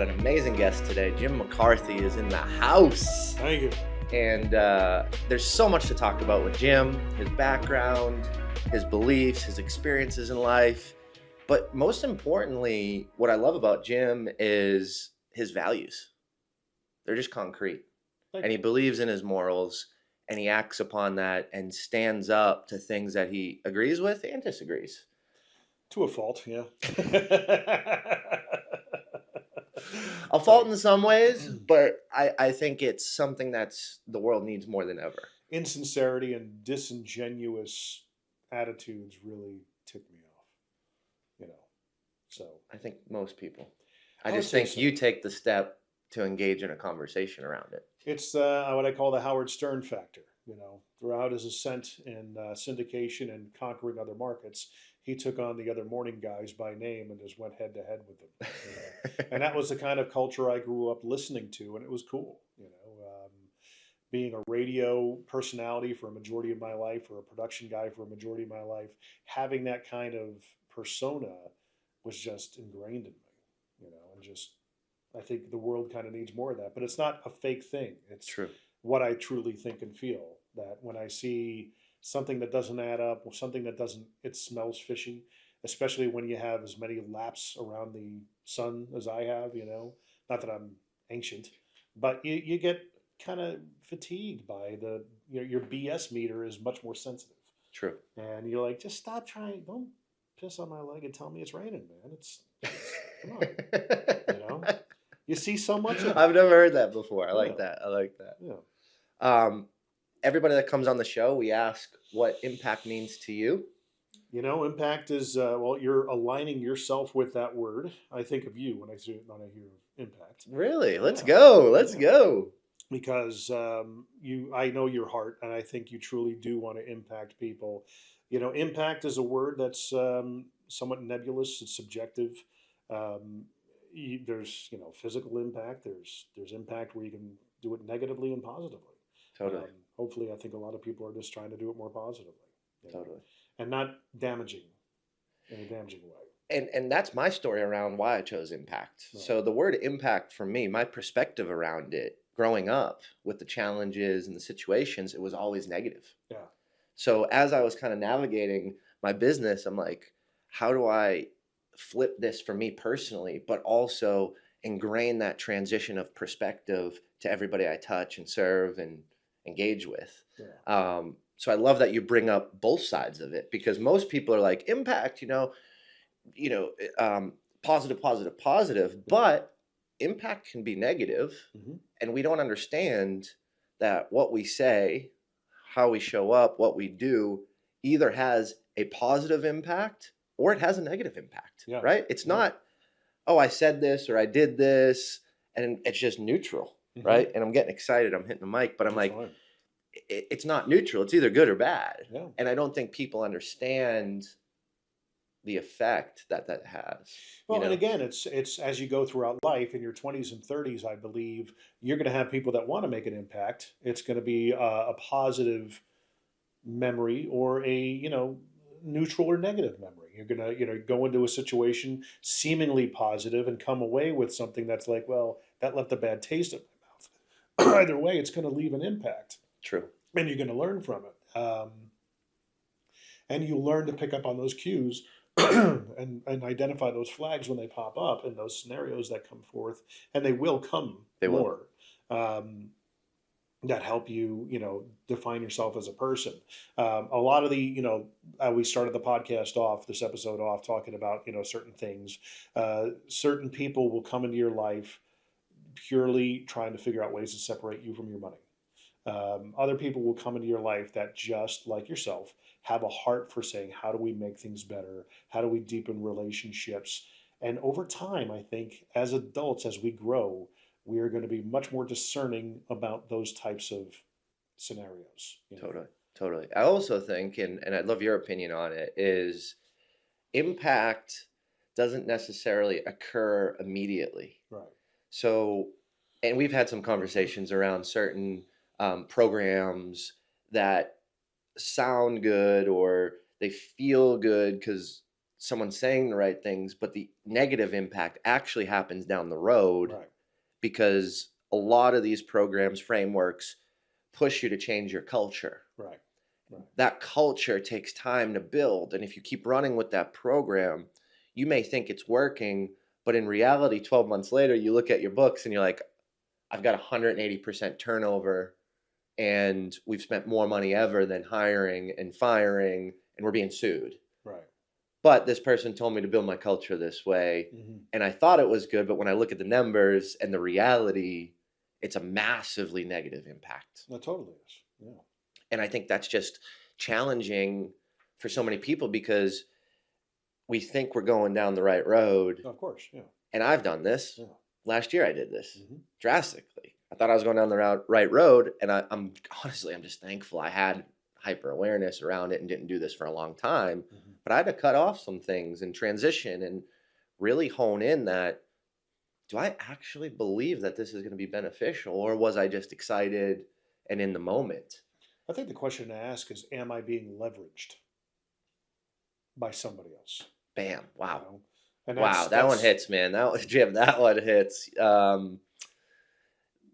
got an amazing guest today. Jim McCarthy is in the house. Thank you. And there's so much to talk about with Jim, his background, his beliefs, his experiences in life. But most importantly, what I love about Jim is his values. They're just concrete. And he believes in his morals, and he acts upon that and stands up to things that he agrees with and disagrees. To a fault, yeah. A fault in some ways, but I think it's something that's the world needs more than ever. Insincerity and disingenuous attitudes really tick me off, so. I think most people. I I would just say think so. you take the step to engage in a conversation around it. It's what I call the Howard Stern factor. Throughout his ascent in syndication and conquering other markets, he took on the other morning guys by name and just went head to head with them. And that was the kind of culture I grew up listening to, and it was cool. Being a radio personality for a majority of my life, or a production guy for a majority of my life, having that kind of persona was just ingrained in me. And just, I think the world kind of needs more of that. But it's not a fake thing. It's True. what I truly think and feel. That when I see something that doesn't add up, or something that doesn't, it smells fishy, especially when you have as many laps around the sun as I have, not that I'm ancient, but you get kind of fatigued by your BS meter is much more sensitive. True. And you're like, just stop trying. Don't piss on my leg and tell me it's raining, man. It's come on. You see so much of it. I've never heard that before. I like Yeah. that. Yeah. Everybody that comes on the show, we ask what impact means to you. Impact is, you're aligning yourself with that word. I think of you when I hear impact. Really? Let's Yeah. go. Let's go. Because I know your heart, and I think you truly do want to impact people. Impact is a word that's somewhat nebulous. It's subjective. There's physical impact. There's impact where you can do it negatively and positively. Totally. Hopefully, I think a lot of people are just trying to do it more positively. Totally. And not damaging in a damaging way. And that's my story around why I chose impact. Right. So the word impact for me, my perspective around it, growing up with the challenges and the situations, it was always negative. Yeah. So as I was kind of navigating my business, I'm like, how do I flip this for me personally, but also ingrain that transition of perspective to everybody I touch and serve and engage with? Yeah. So I love that you bring up both sides of it, because most people are like, impact, positive, but impact can be negative. Mm-hmm. And we don't understand that what we say, how we show up, what we do either has a positive impact or it has a negative impact, right? It's not, oh, I said this or I did this, and it's just neutral, right? And I'm getting excited, I'm hitting the mic, but I'm That's like, fine. It's not neutral. It's either good or bad. Yeah. And I don't think people understand the effect that has. Well, and again, it's as you go throughout life in your 20s and 30s, I believe you're going to have people that want to make an impact. It's going to be a positive memory or a, neutral or negative memory. You're going to, go into a situation seemingly positive and come away with something that's like, well, that left a bad taste in my mouth. Either way, it's going to leave an impact. True. And you're going to learn from it. And you learn to pick up on those cues and identify those flags when they pop up in those scenarios that come forth. And they will come more. That help you, define yourself as a person. A lot of the, we started the podcast off, this episode off, talking about, certain things. Certain people will come into your life purely trying to figure out ways to separate you from your money. Other people will come into your life that, just like yourself, have a heart for saying, how do we make things better? How do we deepen relationships? And over time, I think, as adults, as we grow, we are going to be much more discerning about those types of scenarios. Totally. I also think, and I'd love your opinion on it, is impact doesn't necessarily occur immediately. Right. So, and we've had some conversations around certain programs that sound good or they feel good because someone saying the right things, but the negative impact actually happens down the road Right. because a lot of these programs, frameworks push you to change your culture. Right. Right. That culture takes time to build. And if you keep running with that program, you may think it's working, but in reality, 12 months later, you look at your books and you're like, I've got 180% turnover and we've spent more money ever than hiring and firing and we're being sued. Right. But this person told me to build my culture this way. Mm-hmm. And I thought it was good, but when I look at the numbers and the reality, it's a massively negative impact. That totally is. Yeah. And I think that's just challenging for so many people because we think we're going down the right road. Of course. Yeah. And I've done this. Yeah. Last year I did this Mm-hmm. drastically. I thought I was going down the right road. And I'm honestly, I'm just thankful I had hyper awareness around it and didn't do this for a long time. Mm-hmm. But I had to cut off some things and transition and really hone in that, do I actually believe that this is going to be beneficial, or was I just excited and in the moment? I think the question to ask is, am I being leveraged by somebody else? Bam. You Wow. know? And Wow. That one hits, man. That one, Jim, that one hits.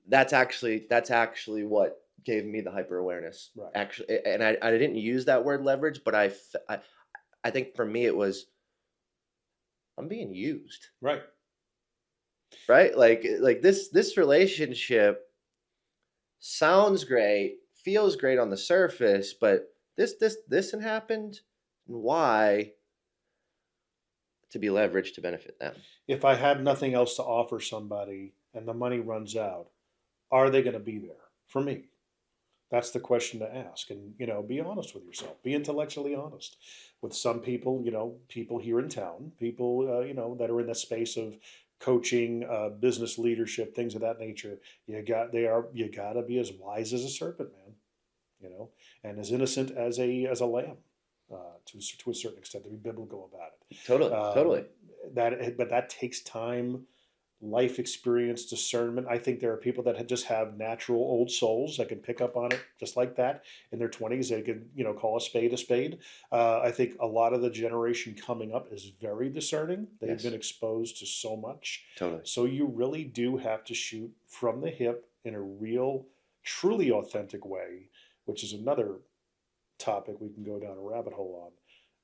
That's actually what gave me the hyper awareness. Right. Actually, and I didn't use that word leverage, but I think for me it was, I'm being used. Right. Right? Like this relationship sounds great, feels great on the surface, but this and happened. Why? To be leveraged to benefit them. If I had nothing else to offer somebody and the money runs out, are they going to be there for me? That's the question to ask. And, be honest with yourself. Be intellectually honest. With some people, people here in town, people, that are in the space of coaching, business leadership, things of that nature, you got to be as wise as a serpent, man, and as innocent as a lamb, to a certain extent, to be biblical about it. Totally. But that takes time, life experience, discernment. I think there are people that just have natural old souls that can pick up on it just like that in their 20s. They can, call a spade a spade. I think a lot of the generation coming up is very discerning. They've Yes. been exposed to so much. Totally. So you really do have to shoot from the hip in a real, truly authentic way, which is another topic we can go down a rabbit hole on.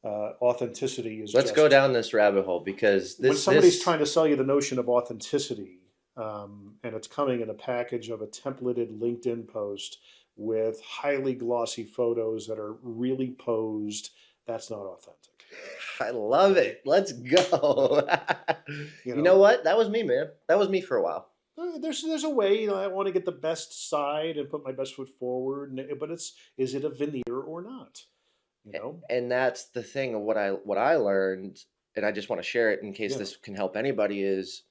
Authenticity is. Let's go down this rabbit hole because when somebody's trying to sell you the notion of authenticity, and it's coming in a package of a templated LinkedIn post with highly glossy photos that are really posed, that's not authentic. I love it. Let's go. You know what? That was me, man. That was me for a while. There's a way, I want to get the best side and put my best foot forward, but is it a veneer or not? And that's the thing of what I learned, and I just want to share it in case this can help anybody, is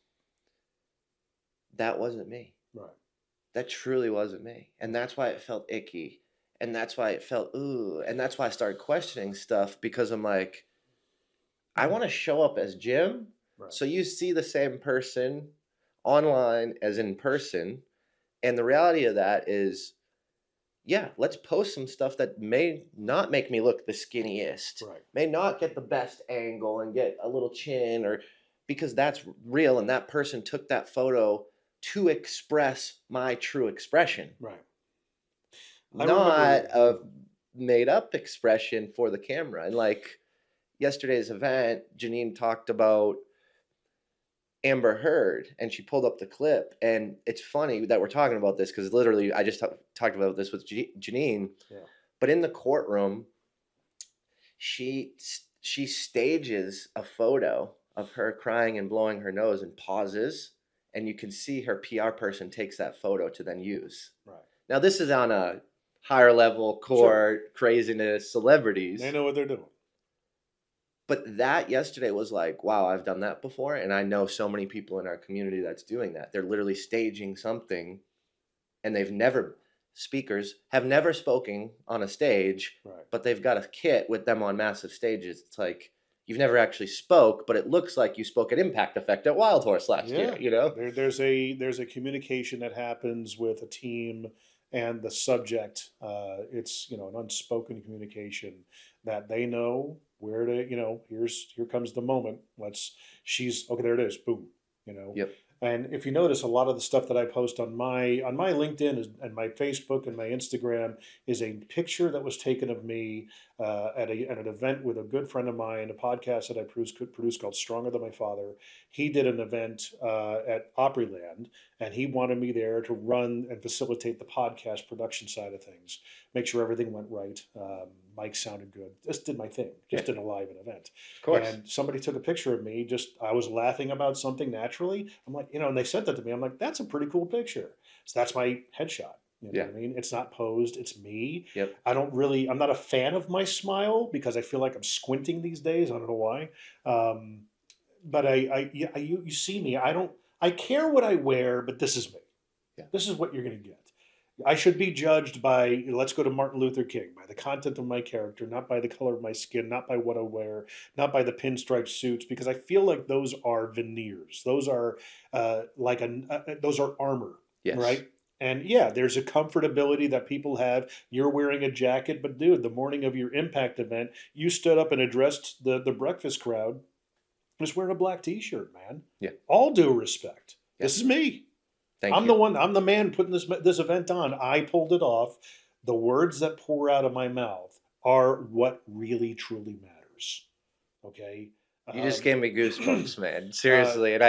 that wasn't me. Right. That truly wasn't me. And that's why it felt icky. And that's why it felt, ooh. And that's why I started questioning stuff, because I'm like, I want to show up as Jim. Right. So you see the same person online as in person. And the reality of that is, yeah, let's post some stuff that may not make me look the skinniest, right, may not get the best angle and get a little chin, or because that's real and that person took that photo to express my true expression. Right. Not a made up expression for the camera. And like yesterday's event, Janine talked about Amber Heard, and she pulled up the clip, and it's funny that we're talking about this because literally I just talked about this with Janine. Yeah. But in the courtroom, she stages a photo of her crying and blowing her nose and pauses, and you can see her PR person takes that photo to then use. Right. Now this is on a higher level court, craziness, celebrities. They know what they're doing. But that yesterday was like, wow, I've done that before. And I know so many people in our community that's doing that. They're literally staging something, and speakers have never spoken on a stage, right, but they've got a kit with them on massive stages. It's like, you've never actually spoke, but it looks like you spoke at Impact Effect at Wild Horse last year, There's a communication that happens with a team and the subject. It's, an unspoken communication that they know where to, here comes the moment. She's okay. There it is. Boom. Yep. And if you notice, a lot of the stuff that I post on my LinkedIn and my Facebook and my Instagram is a picture that was taken of me at an event with a good friend of mine, a podcast that I produced called Stronger Than My Father. He did an event at Opryland, and he wanted me there to run and facilitate the podcast production side of things, make sure everything went right. Mic sounded good. Just did my thing. Just did a live event. Of course. And somebody took a picture of me. I was laughing about something naturally. I'm like, and they sent that to me. I'm like, that's a pretty cool picture. So that's my headshot. You know what I mean? It's not posed. It's me. Yep. I'm not a fan of my smile because I feel like I'm squinting these days. I don't know why. But you see me. I care what I wear, but this is me. Yeah. This is what you're going to get. I should be judged by, let's go to Martin Luther King, by the content of my character, not by the color of my skin, not by what I wear, not by the pinstripe suits, because I feel like those are veneers. Those are those are armor, yes. Right? And yeah, there's a comfortability that people have. You're wearing a jacket, but dude, the morning of your impact event, you stood up and addressed the breakfast crowd, just wearing a black T-shirt, man. Yeah. All due respect. Yeah. This is me. I'm the man putting this event on. I pulled it off. The words that pour out of my mouth are what really, truly matters. Okay? You just gave me goosebumps, man. Seriously. And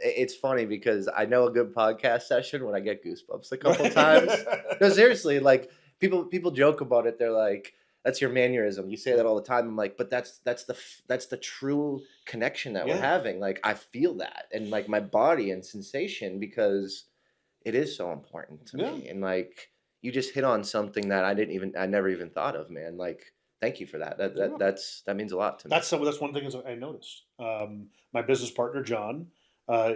it's funny because I know a good podcast session when I get goosebumps a couple times. No, seriously, like people joke about it. They're like, that's your mannerism. You say that all the time. I'm like, but that's the true connection that we're having. Like, I feel that, and like my body and sensation, because it is so important to me. And like, you just hit on something that I never even thought of, man. Like, thank you for that. That means a lot to me. That's one thing I noticed. My business partner, John,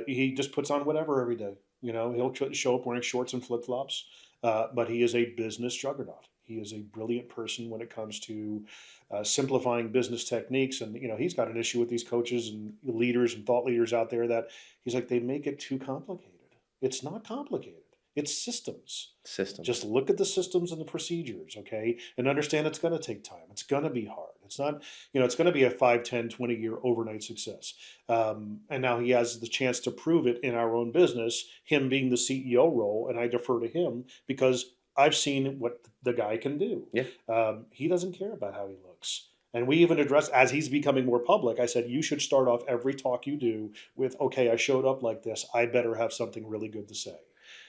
he just puts on whatever every day. He'll show up wearing shorts and flip flops, but he is a business juggernaut. He is a brilliant person when it comes to simplifying business techniques. And, he's got an issue with these coaches and leaders and thought leaders out there that he's like, they make it too complicated. It's not complicated. It's systems. Just look at the systems and the procedures, okay? And understand it's going to take time. It's going to be hard. It's not, it's going to be a 5, 10, 20-year overnight success. And now he has the chance to prove it in our own business, him being the CEO role, and I defer to him because I've seen what the guy can do. Yeah. He doesn't care about how he looks. And we even addressed, as he's becoming more public, I said, you should start off every talk you do with, okay, I showed up like this. I better have something really good to say.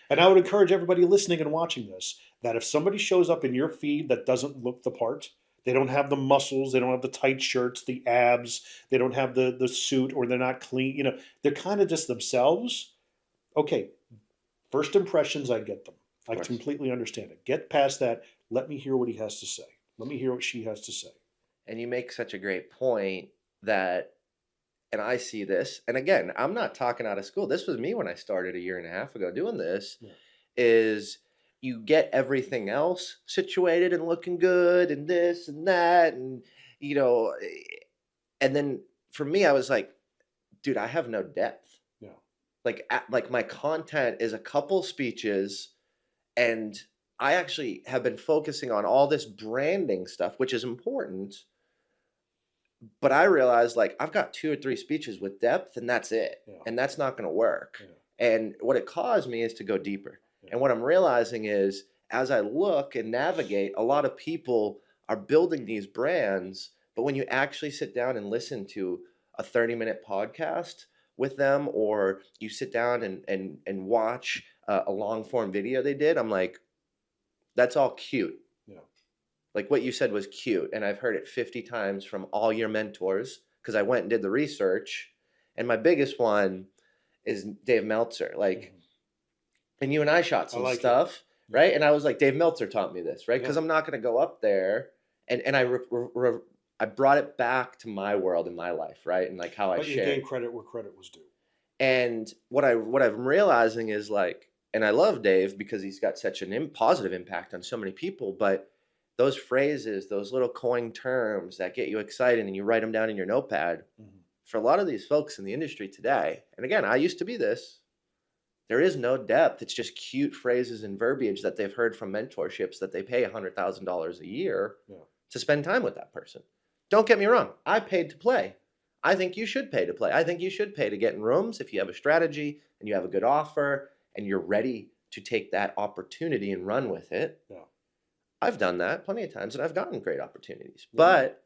And I would encourage everybody listening and watching this, that if somebody shows up in your feed that doesn't look the part, they don't have the muscles, they don't have the tight shirts, the abs, they don't have the suit, or they're not clean, they're kind of just themselves. Okay, first impressions, I get them. I completely understand it. Get past that. Let me hear what he has to say. Let me hear what she has to say. And you make such a great point that, and I see this, and again, I'm not talking out of school. This was me when I started a year and a half ago doing this, is you get everything else situated and looking good and this and that. And, and then for me, I was like, dude, I have no depth. Yeah. Like my content is a couple speeches, and I actually have been focusing on all this branding stuff, which is important. But I realized, like, I've got 2 or 3 speeches with depth, and that's it. Yeah. And that's not going to work. Yeah. And what it caused me is to go deeper. Yeah. And what I'm realizing is, as I look and navigate, a lot of people are building these brands, but when you actually sit down and listen to a 30-minute podcast with them, or you sit down and watch a long-form video they did, I'm like, that's all cute. Like what you said was cute, and I've heard it 50 times from all your mentors because I went and did the research. And my biggest one is Dave Meltzer. Like, and you and I shot some stuff, right? And I was like, Dave Meltzer taught me this, right? Because I'm not going to go up there, and I brought it back to my world and my life, right? And like how I share. You gave credit where credit was due. And what I'm realizing is, like, and I love Dave because he's got such an positive impact on so many people, but those phrases, those little coined terms that get you excited and you write them down in your notepad, for a lot of these folks in the industry today, and again, I used to be this, there is no depth. It's just cute phrases and verbiage that they've heard from mentorships that they pay $100,000 a year to spend time with that person. Don't get me wrong. I paid to play. I think you should pay to play. I think you should pay to get in rooms if you have a strategy and you have a good offer and you're ready to take that opportunity and run with it. Yeah. I've done that plenty of times and I've gotten great opportunities. Yeah. But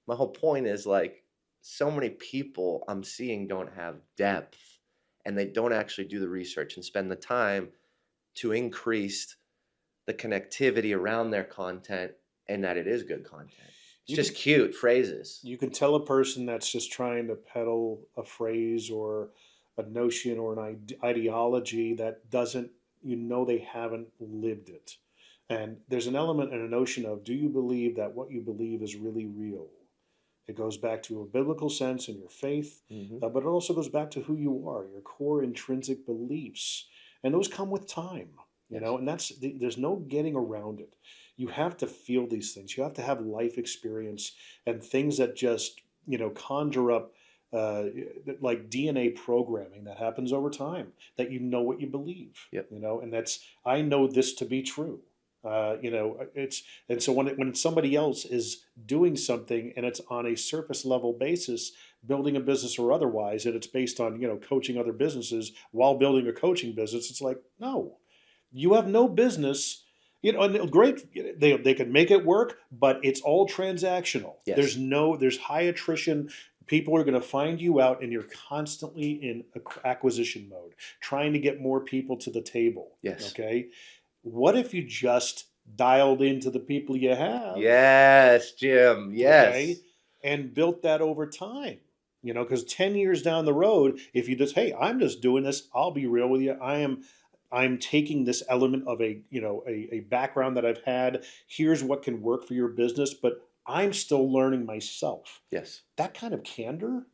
my whole point is like so many people I'm seeing don't have depth and they don't actually do the research and spend the time to increase the connectivity around their content and that it is good content. It's just cute phrases. You can tell a person that's just trying to peddle a phrase or a notion or an ideology that doesn't, they haven't lived it. And there's an element and a notion of, do you believe that what you believe is really real? It goes back to a biblical sense in your faith, but it also goes back to who you are, your core intrinsic beliefs. And those come with time, and there's no getting around it. You have to feel these things. You have to have life experience and things that just, conjure up like DNA programming that happens over time, that what you believe, and I know this to be true. And so when somebody else is doing something and it's on a surface level basis, building a business or otherwise, and it's based on, coaching other businesses while building a coaching business, it's like, no, you have no business, and great, they can make it work, but it's all transactional. Yes. There's high attrition. People are going to find you out and you're constantly in acquisition mode, trying to get more people to the table. Yes. Okay. What if you just dialed into the people you have? Yes, Jim. Yes. Okay, and built that over time. Because 10 years down the road, if you just, hey, I'm just doing this, I'll be real with you. I'm taking this element of a background that I've had. Here's what can work for your business, but I'm still learning myself. Yes. That kind of candor,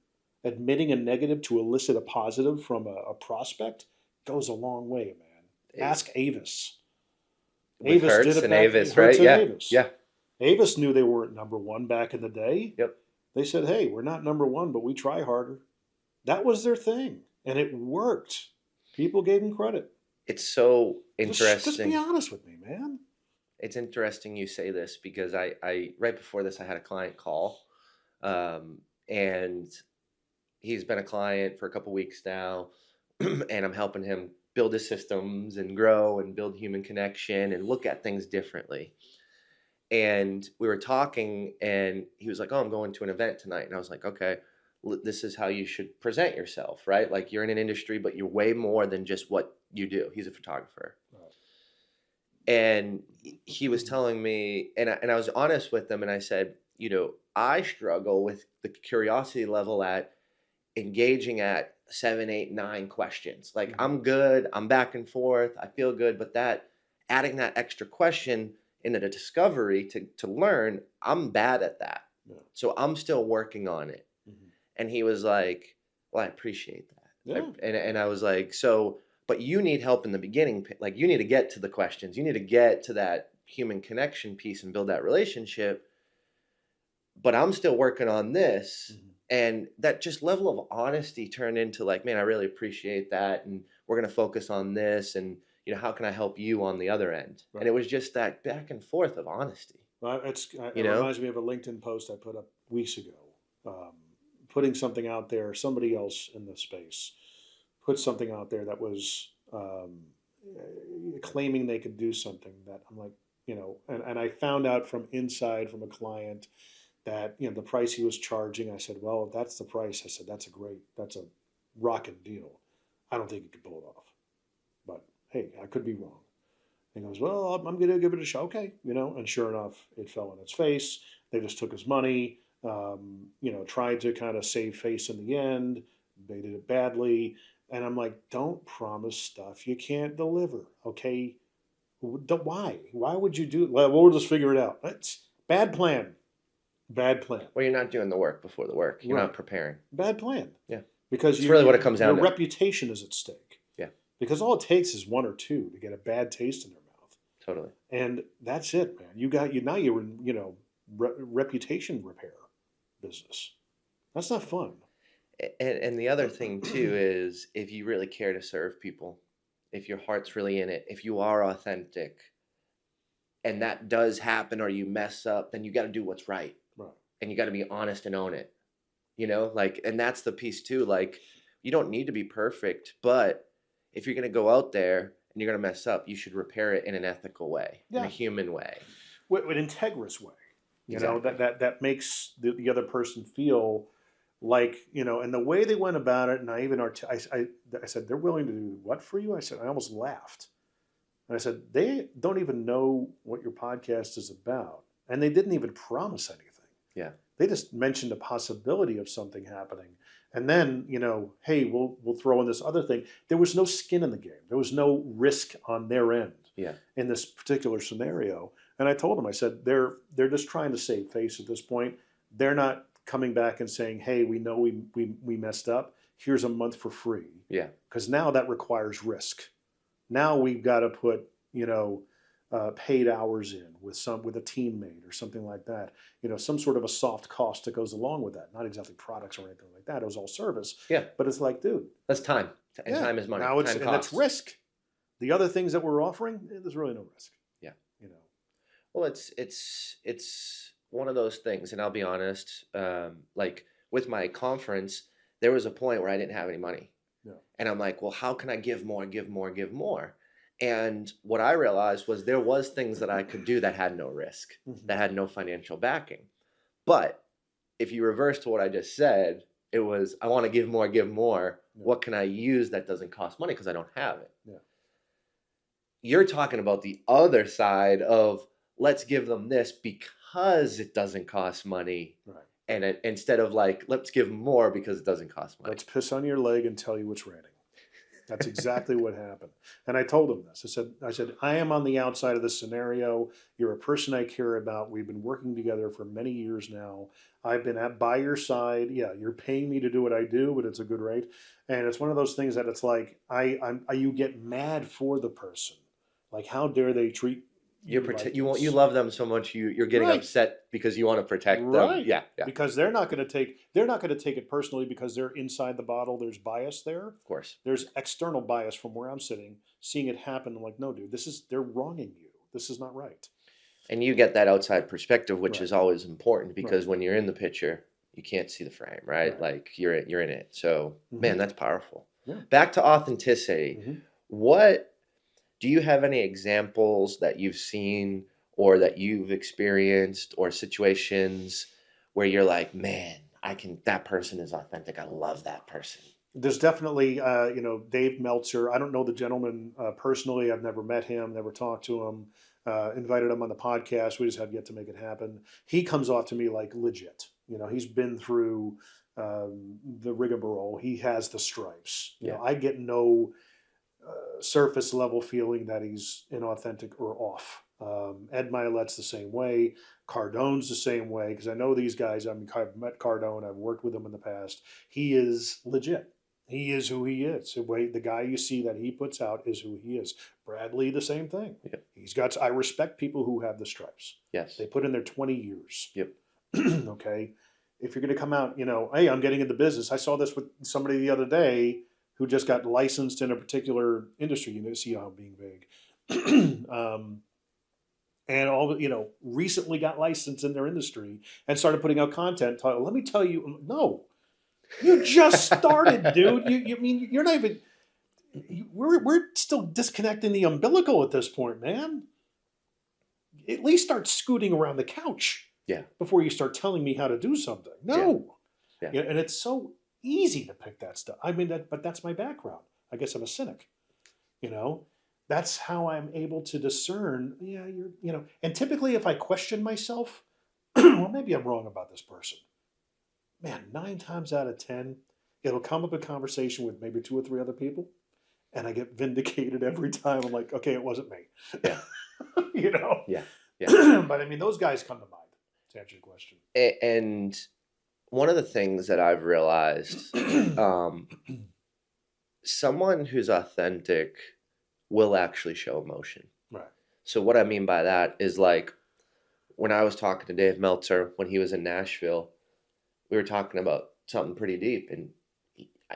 admitting a negative to elicit a positive from a prospect, goes a long way, man. Ask Avis. With Avis Hertz did it and back, Avis, Hertz right? and Yeah. Avis. Yeah. Avis knew they weren't number one back in the day. Yep. They said, hey, we're not number one, but we try harder. That was their thing. And it worked. People gave them credit. It's so interesting. Just be honest with me, man. It's interesting you say this because I right before this, I had a client call and he's been a client for a couple weeks now and I'm helping him build his systems and grow and build human connection and look at things differently. And we were talking and he was like, oh, I'm going to an event tonight. And I was like, okay, this is how you should present yourself, right? Like you're in an industry, but you're way more than just what you do. He's a photographer. Right. And he was telling me, and I was honest with him and I said, I struggle with the curiosity level at engaging at 7, 8, 9 questions. Like I'm good, I'm back and forth, I feel good, but adding that extra question into the discovery to learn, I'm bad at that. Yeah. So I'm still working on it. And he was like, well, I appreciate that. Yeah. And I was like, but you need help in the beginning. Like you need to get to the questions. You need to get to that human connection piece and build that relationship. But I'm still working on this. And that just level of honesty turned into like, man, I really appreciate that. And we're going to focus on this. And, how can I help you on the other end? Right. And it was just that back and forth of honesty. Well, it reminds me of a LinkedIn post I put up weeks ago. Putting something out there, somebody else in the space put something out there that was claiming they could do something that I'm like, and I found out from inside from a client that, the price he was charging, I said, well, if that's the price, I said, that's a rocking deal. I don't think you could pull it off, but hey, I could be wrong. And he goes, well, I'm going to give it a shot. Okay. And sure enough, it fell on its face. They just took his money. Tried to kind of save face in the end. They did it badly. And I'm like, don't promise stuff you can't deliver. Okay. Why? Why would you do it? Well, we'll just figure it out. It's bad plan. Bad plan. Well, you're not doing the work before the work. You're not preparing. Bad plan. Yeah. Because it's really what it comes down to. Your reputation is at stake. Yeah. Because all it takes is 1 or 2 to get a bad taste in their mouth. Totally. And that's it, man. Now you're in, reputation repair business. That's not fun. And the other thing too is if you really care to serve people, if your heart's really in it, if you are authentic, and that does happen or you mess up, then you got to do what's right. Right. and you got to be honest and own it. You know, like, and that's the piece too. Like, you don't need to be perfect, but if you're going to go out there and you're going to mess up, you should repair it in an ethical way, in a Yeah. human way. With an integrous way, you know, Exactly. that makes the other person feel like, you know, and the way they went about it. And I even, I said, they're willing to do what for you? I said, I almost laughed. And I said, they don't even know what your podcast is about. And they didn't even promise anything. Yeah. They just mentioned a possibility of something happening. And then, you know, hey, we'll throw in this other thing. There was no skin in the game. There was no risk on their end in this particular scenario. And I told them, I said, they're just trying to save face at this point. They're not coming back and saying, hey, we know we messed up. Here's a month for free. Yeah. Because now that requires risk. Now we've got to put, you know, paid hours in with a teammate or something like that. You know, some sort of a soft cost that goes along with that. Not exactly products or anything like that. It was all service. Yeah. But it's like, dude, that's time. And time is money. Now it's time and that's risk. The other things that we're offering, there's really no risk. Yeah. You know. Well, it's one of those things, and I'll be honest. Like with my conference, there was a point where I didn't have any money, and I'm like, well, how can I give more, give more, give more? And what I realized was there was things that I could do that had no risk, that had no financial backing. But if you reverse to what I just said, it was, I want to give more, give more. Yeah. What can I use that doesn't cost money because I don't have it? Yeah. You're talking about the other side of let's give them this because it doesn't cost money. Right. And instead of like, let's give more because it doesn't cost money. Let's piss on your leg and tell you it's raining. That's exactly what happened. And I told him this. I said, I am on the outside of this scenario. You're a person I care about. We've been working together for many years now. I've been by your side. Yeah, you're paying me to do what I do, but it's a good rate. And it's one of those things that it's like, you get mad for the person. Like, how dare they treat you? You love them so much. You're getting upset because you want to protect them. Yeah. Because they're not going to take it personally because they're inside the bottle. There's bias there. Of course. There's external bias from where I'm sitting, seeing it happen. I'm like, no, dude, they're wronging you. This is not right. And you get that outside perspective, which is always important because when you're in the picture, you can't see the frame, right? Like you're in it. So man, that's powerful. Yeah. Back to authenticity. What do you have any examples that you've seen or that you've experienced or situations where you're like, man, that person is authentic. I love that person. There's definitely, Dave Meltzer. I don't know the gentleman personally. I've never met him, never talked to him, invited him on the podcast. We just have yet to make it happen. He comes off to me like legit. You know, he's been through the rigmarole. He has the stripes. You know, I get no surface level feeling that he's inauthentic or off. Ed Miolette's the same way. Cardone's the same way because I know these guys. I've met Cardone. I've worked with him in the past. He is legit. He is who he is. The guy you see that he puts out is who he is. Bradley, the same thing. Yep. I respect people who have the stripes. Yes. They put in their 20 years. Yep. Okay. If you're going to come out, hey, I'm getting into business. I saw this with somebody the other day who just got licensed in a particular industry. You see how I'm being vague. And recently got licensed in their industry and started putting out content. Let me tell you, no, you just started, dude. You mean you're not even. We're still disconnecting the umbilical at this point, man. At least start scooting around the couch. Yeah. Before you start telling me how to do something. No. Yeah. And it's so easy to pick that stuff. I mean, but that's my background. I guess I'm a cynic. That's how I'm able to discern. Yeah, and typically if I question myself, well, maybe I'm wrong about this person. Man, 9 times out of 10, it'll come up in conversation with maybe 2 or 3 other people, and I get vindicated every time. I'm like, okay, it wasn't me. Yeah. Yeah. But I mean, those guys come to mind, to answer your question. And one of the things that I've realized, someone who's authentic will actually show emotion. Right. So what I mean by that is like when I was talking to Dave Meltzer when he was in Nashville, we were talking about something pretty deep and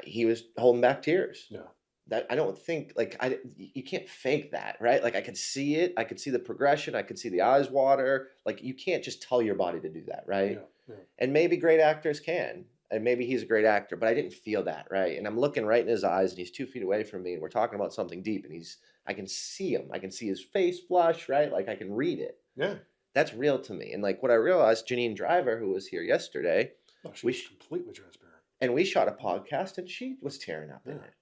he was holding back tears. Yeah. that I don't think like you can't fake that, right? Like I could see it, I could see the progression, I could see the eyes water. Like you can't just tell your body to do that, right? Yeah, yeah. And maybe great actors can, and maybe he's a great actor, but I didn't feel that, right? And I'm looking right in his eyes, and he's 2 feet away from me, and we're talking about something deep, and I can see him, I can see his face flush, right? Like I can read it. Yeah. That's real to me. And like what I realized, Janine Driver, who was here yesterday, Oh, she we was completely transparent. and we shot a podcast, and she was tearing up in Yeah. it,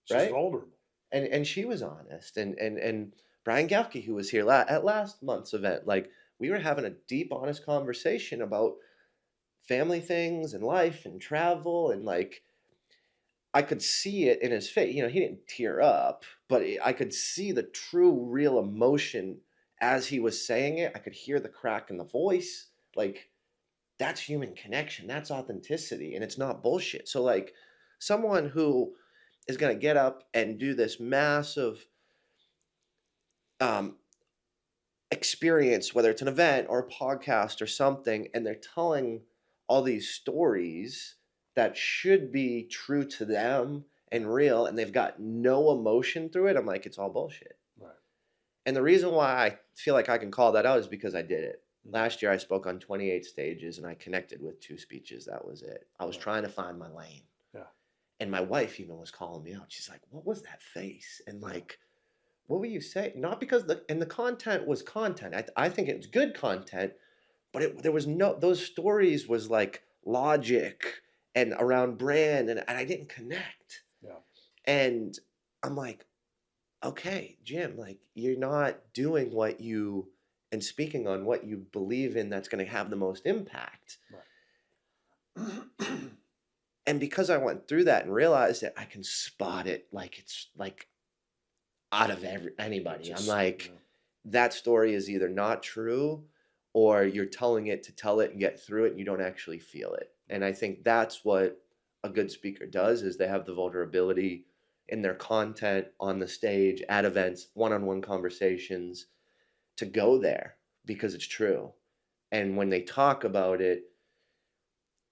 She's right? vulnerable. And she was honest. And Brian Galke, who was here at last month's event, like we were having a deep, honest conversation about family things and life and travel, and like I could see it in his face. You know, he didn't tear up, but I could see the true, real emotion as he was saying it. I could hear the crack in the voice. Like that's human connection. That's authenticity, and it's not bullshit. So like someone who is going to get up and do this massive um, experience, whether it's an event or a podcast or something, and they're telling all these stories that should be true to them and real, and they've got no emotion through it. I'm like, it's all bullshit. Right. And the reason why I feel like I can call that out is because I did it. Mhm. Last year, I spoke on 28 stages, and I connected with 2 speeches. That was it. I was Right. trying to find my lane. Yeah. And my wife even was calling me out. She's like, what was that face? And like, what were you saying? Not because the content was content. I think it was good content, but there was no, those stories was like logic and around brand, and I didn't connect. Yeah. And I'm like, okay, Jim, like you're not doing what you and speaking on what you believe in that's going to have the most impact. Right. And because I went through that and realized that I can spot it, like it's like out of anybody. Just, I'm like, you know, that story is either not true, or you're telling it to tell it and get through it, and you don't actually feel it. And I think that's what a good speaker does, is they have the vulnerability in their content, on the stage, at events, one-on-one conversations, to go there because it's true. And when they talk about it,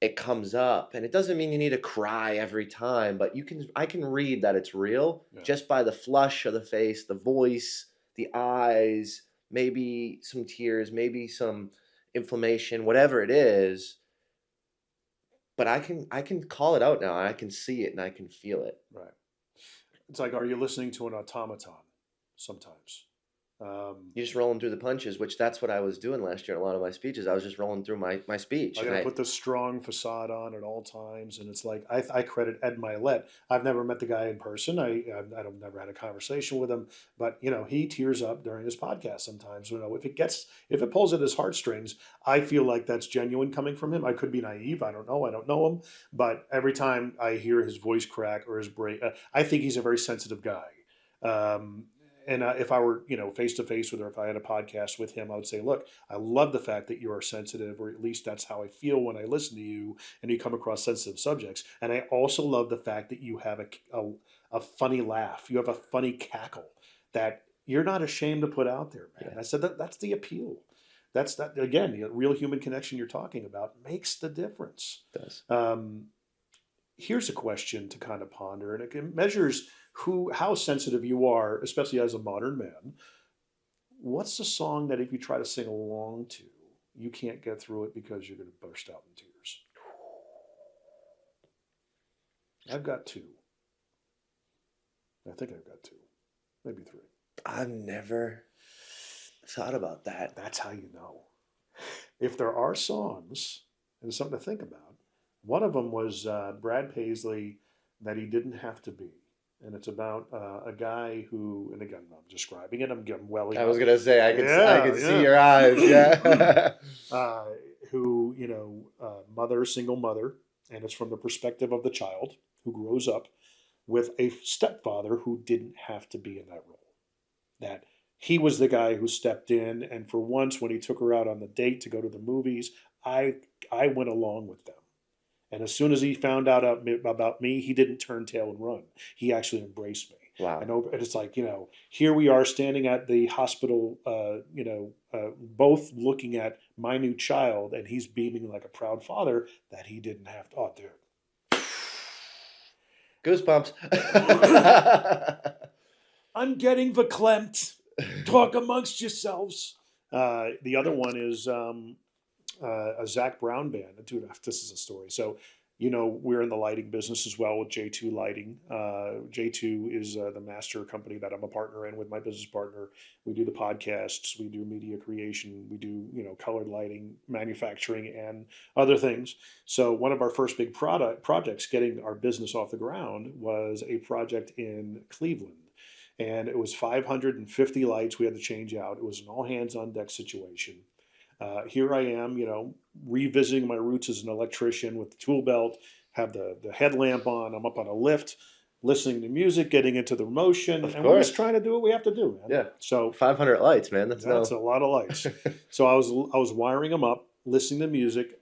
it comes up, and it doesn't mean you need to cry every time, but I can read that it's real. Yeah. Just by the flush of the face, the voice, the eyes, maybe some tears, maybe some inflammation, whatever it is. But I can call it out now. I can see it and I can feel it. Right. It's like, are you listening to an automaton sometimes? You're just rolling through the punches, which that's what I was doing last year in a lot of my speeches. I was just rolling through my speech. I got to put the strong facade on at all times, and it's like I credit Ed Milet. I've never met the guy in person. I've never had a conversation with him, but you know he tears up during his podcast sometimes. You know if it pulls at his heartstrings, I feel like that's genuine coming from him. I could be naive. I don't know him, but every time I hear his voice crack or his break, I think he's a very sensitive guy. And if I were, face to face with her, if I had a podcast with him, I would say, look, I love the fact that you are sensitive, or at least that's how I feel when I listen to you and you come across sensitive subjects. And I also love the fact that you have a funny laugh. You have a funny cackle that you're not ashamed to put out there, man. Yeah. I said that's the appeal. That's that, again, the real human connection you're talking about makes the difference. It does. Here's a question to kind of ponder, and it measures how sensitive you are, especially as a modern man. What's the song that if you try to sing along to, you can't get through it because you're going to burst out in tears? I've got two. I think I've got two, maybe three. I've never thought about that. That's how you know. If there are songs, and it's something to think about, one of them was Brad Paisley, That He Didn't Have to Be. And it's about a guy who, and again, I'm describing it, I'm welling I was up. gonna say I could see your eyes, yeah. Who, single mother, and it's from the perspective of the child who grows up with a stepfather who didn't have to be in that role. That he was the guy who stepped in, and for once, when he took her out on the date to go to the movies, I went along with them. And as soon as he found out about me, he didn't turn tail and run. He actually embraced me. Wow. And it's like, here we are standing at the hospital, both looking at my new child, and he's beaming like a proud father that he didn't have to. Oh, dude. Goosebumps. I'm getting verklempt. Talk amongst yourselves. The other one is a Zach Brown band. Dude, this is a story. So, we're in the lighting business as well with J2 Lighting. J2 is the master company that I'm a partner in with my business partner. We do the podcasts, we do media creation, we do, colored lighting, manufacturing, and other things. So one of our first big projects getting our business off the ground was a project in Cleveland. And it was 550 lights we had to change out. It was an all hands on deck situation. Here I am, revisiting my roots as an electrician with the tool belt, have the headlamp on. I'm up on a lift, listening to music, getting into the motion, Of and we're just course. trying to do what we have to do, man. Yeah. So 500 lights, man. That's a lot of lights. So I was wiring them up, listening to music,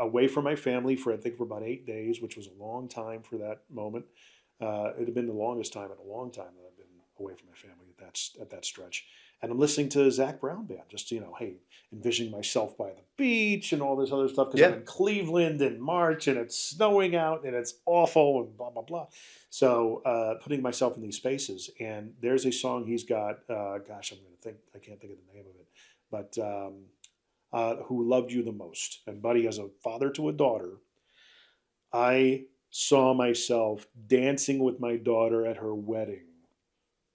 away from my family for I think for about 8 days, which was a long time for that moment. It had been the longest time in a long time that I've been away from my family at that stretch. And I'm listening to Zach Brown band, just hey, envisioning myself by the beach and all this other stuff because I'm in Cleveland in March and it's snowing out and it's awful and blah blah blah. So putting myself in these spaces, and there's a song he's got. Gosh, I can't think of the name of it, but Who Loved You the Most? And Buddy, as a father to a daughter, I saw myself dancing with my daughter at her wedding.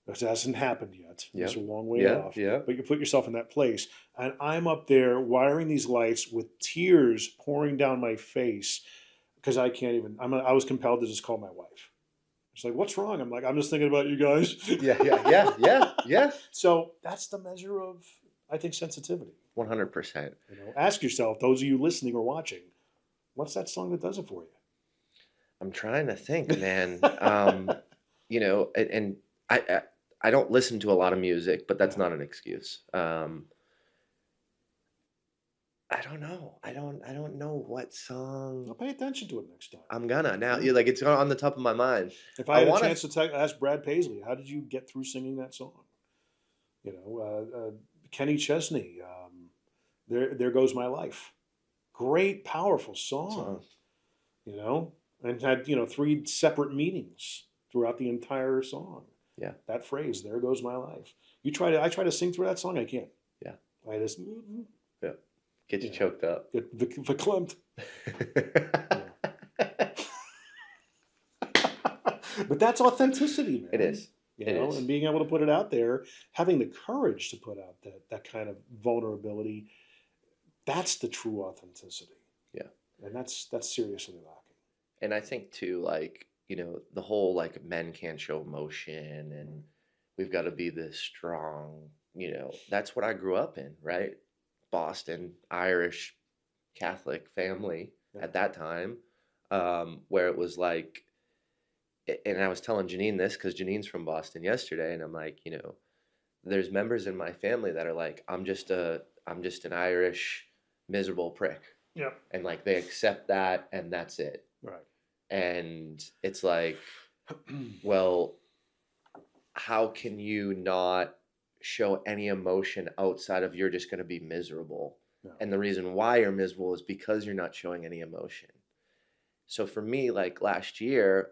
It hasn't happened yet. Yep. It's a long way off. Yeah. But you put yourself in that place. And I'm up there wiring these lights with tears pouring down my face because I can't even. I was compelled to just call my wife. She's like, "What's wrong?" I'm like, "I'm just thinking about you guys." Yeah. So that's the measure of, I think, sensitivity. 100%. Ask yourself, those of you listening or watching, what's that song that does it for you? I'm trying to think, man. And I don't listen to a lot of music, but that's not an excuse. I don't know. I don't know what song. I'll pay attention to it next time. I'm gonna now. It's on the top of my mind. If I had a chance to ask Brad Paisley, how did you get through singing that song? Kenny Chesney, There Goes My Life. Great, powerful song. And had 3 separate meanings throughout the entire song. Yeah. That phrase, "There Goes My Life." I try to sing through that song, I can't. Yeah. I just get you choked up. Get verklempt. But that's authenticity, man. It is. And being able to put it out there, having the courage to put out that kind of vulnerability, that's the true authenticity. Yeah. And that's seriously lacking. And I think too, the whole men can't show emotion and we've got to be this strong, that's what I grew up in, right? Boston, Irish, Catholic family at that time, where it was and I was telling Janine this because Janine's from Boston yesterday, and I'm like, there's members in my family that are like, I'm just an Irish miserable prick. Yeah. And they accept that and that's it. Right. And it's like, well, how can you not show any emotion outside of you're just going to be miserable? No. And the reason why you're miserable is because you're not showing any emotion. So for me, last year,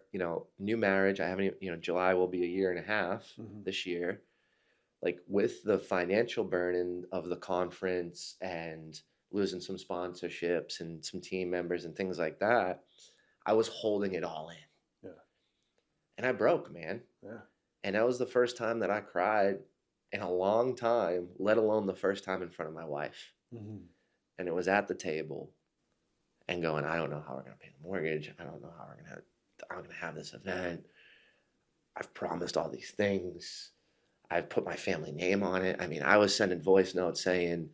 new marriage, I haven't, July will be a year and a half this year. With the financial burden of the conference and losing some sponsorships and some team members and things like that, I was holding it all in. Yeah. And I broke, man. Yeah. And that was the first time that I cried in a long time, let alone the first time in front of my wife. Mm-hmm. And it was at the table and going, I don't know how we're going to pay the mortgage. I don't know how I'm going to have this event. I've promised all these things. I've put my family name on it. I mean, I was sending voice notes saying,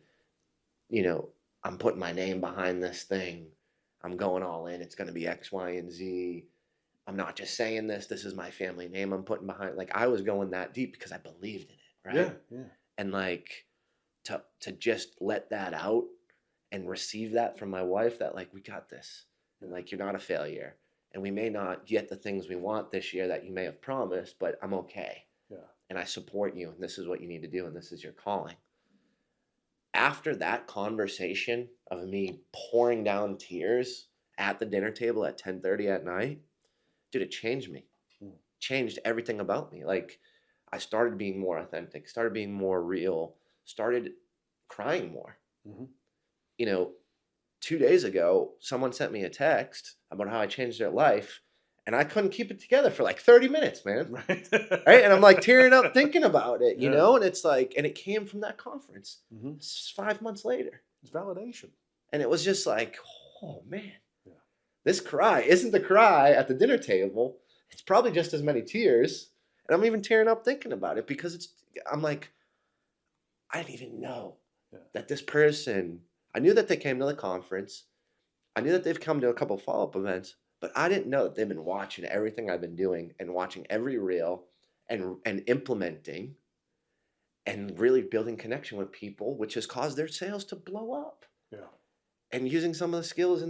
I'm putting my name behind this thing. I'm going all in. It's going to be X, Y, and Z. I'm not just saying this. This is my family name I'm putting behind. I was going that deep because I believed in it, right? Yeah. And to just let that out and receive that from my wife that we got this. And you're not a failure. And we may not get the things we want this year that you may have promised, but I'm okay. Yeah. And I support you, and this is what you need to do, and this is your calling. After that conversation of me pouring down tears at the dinner table at 10:30 at night, dude, it changed me. changed everything about me. Like, I started being more authentic, started being more real, started crying more. Mm-hmm. You know, 2 days ago, someone sent me a text about how I changed their life, and I couldn't keep it together for like 30 minutes, man. Right. Right? And I'm like tearing up thinking about it, Yeah. And it's like, and it came from that conference. Mm-hmm. This is 5 months later. It's validation. And it was just like, oh man, Yeah. this cry isn't the cry at the dinner table. It's probably just as many tears. And I'm even tearing up thinking about it because I'm like, I didn't even know that this person, I knew that they came to the conference. I knew that they've come to a couple follow-up events, but I didn't know that they've been watching everything I've been doing and watching every reel and implementing and really building connection with people, which has caused their sales to blow up. Yeah. And using some of the skills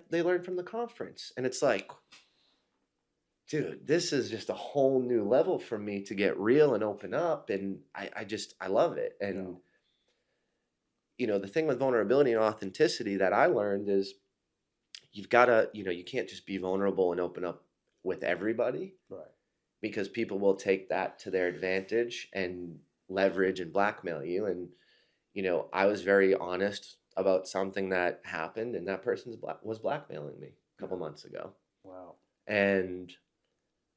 they learned from the conference. And it's like, dude, this is just a whole new level for me to get real and open up. And I love it. And, the thing with vulnerability and authenticity that I learned is you've got to, you can't just be vulnerable and open up with everybody. Right. Because people will take that to their advantage and leverage and blackmail you. And, I was very honest about something that happened, and that person was blackmailing me a couple months ago. Wow. And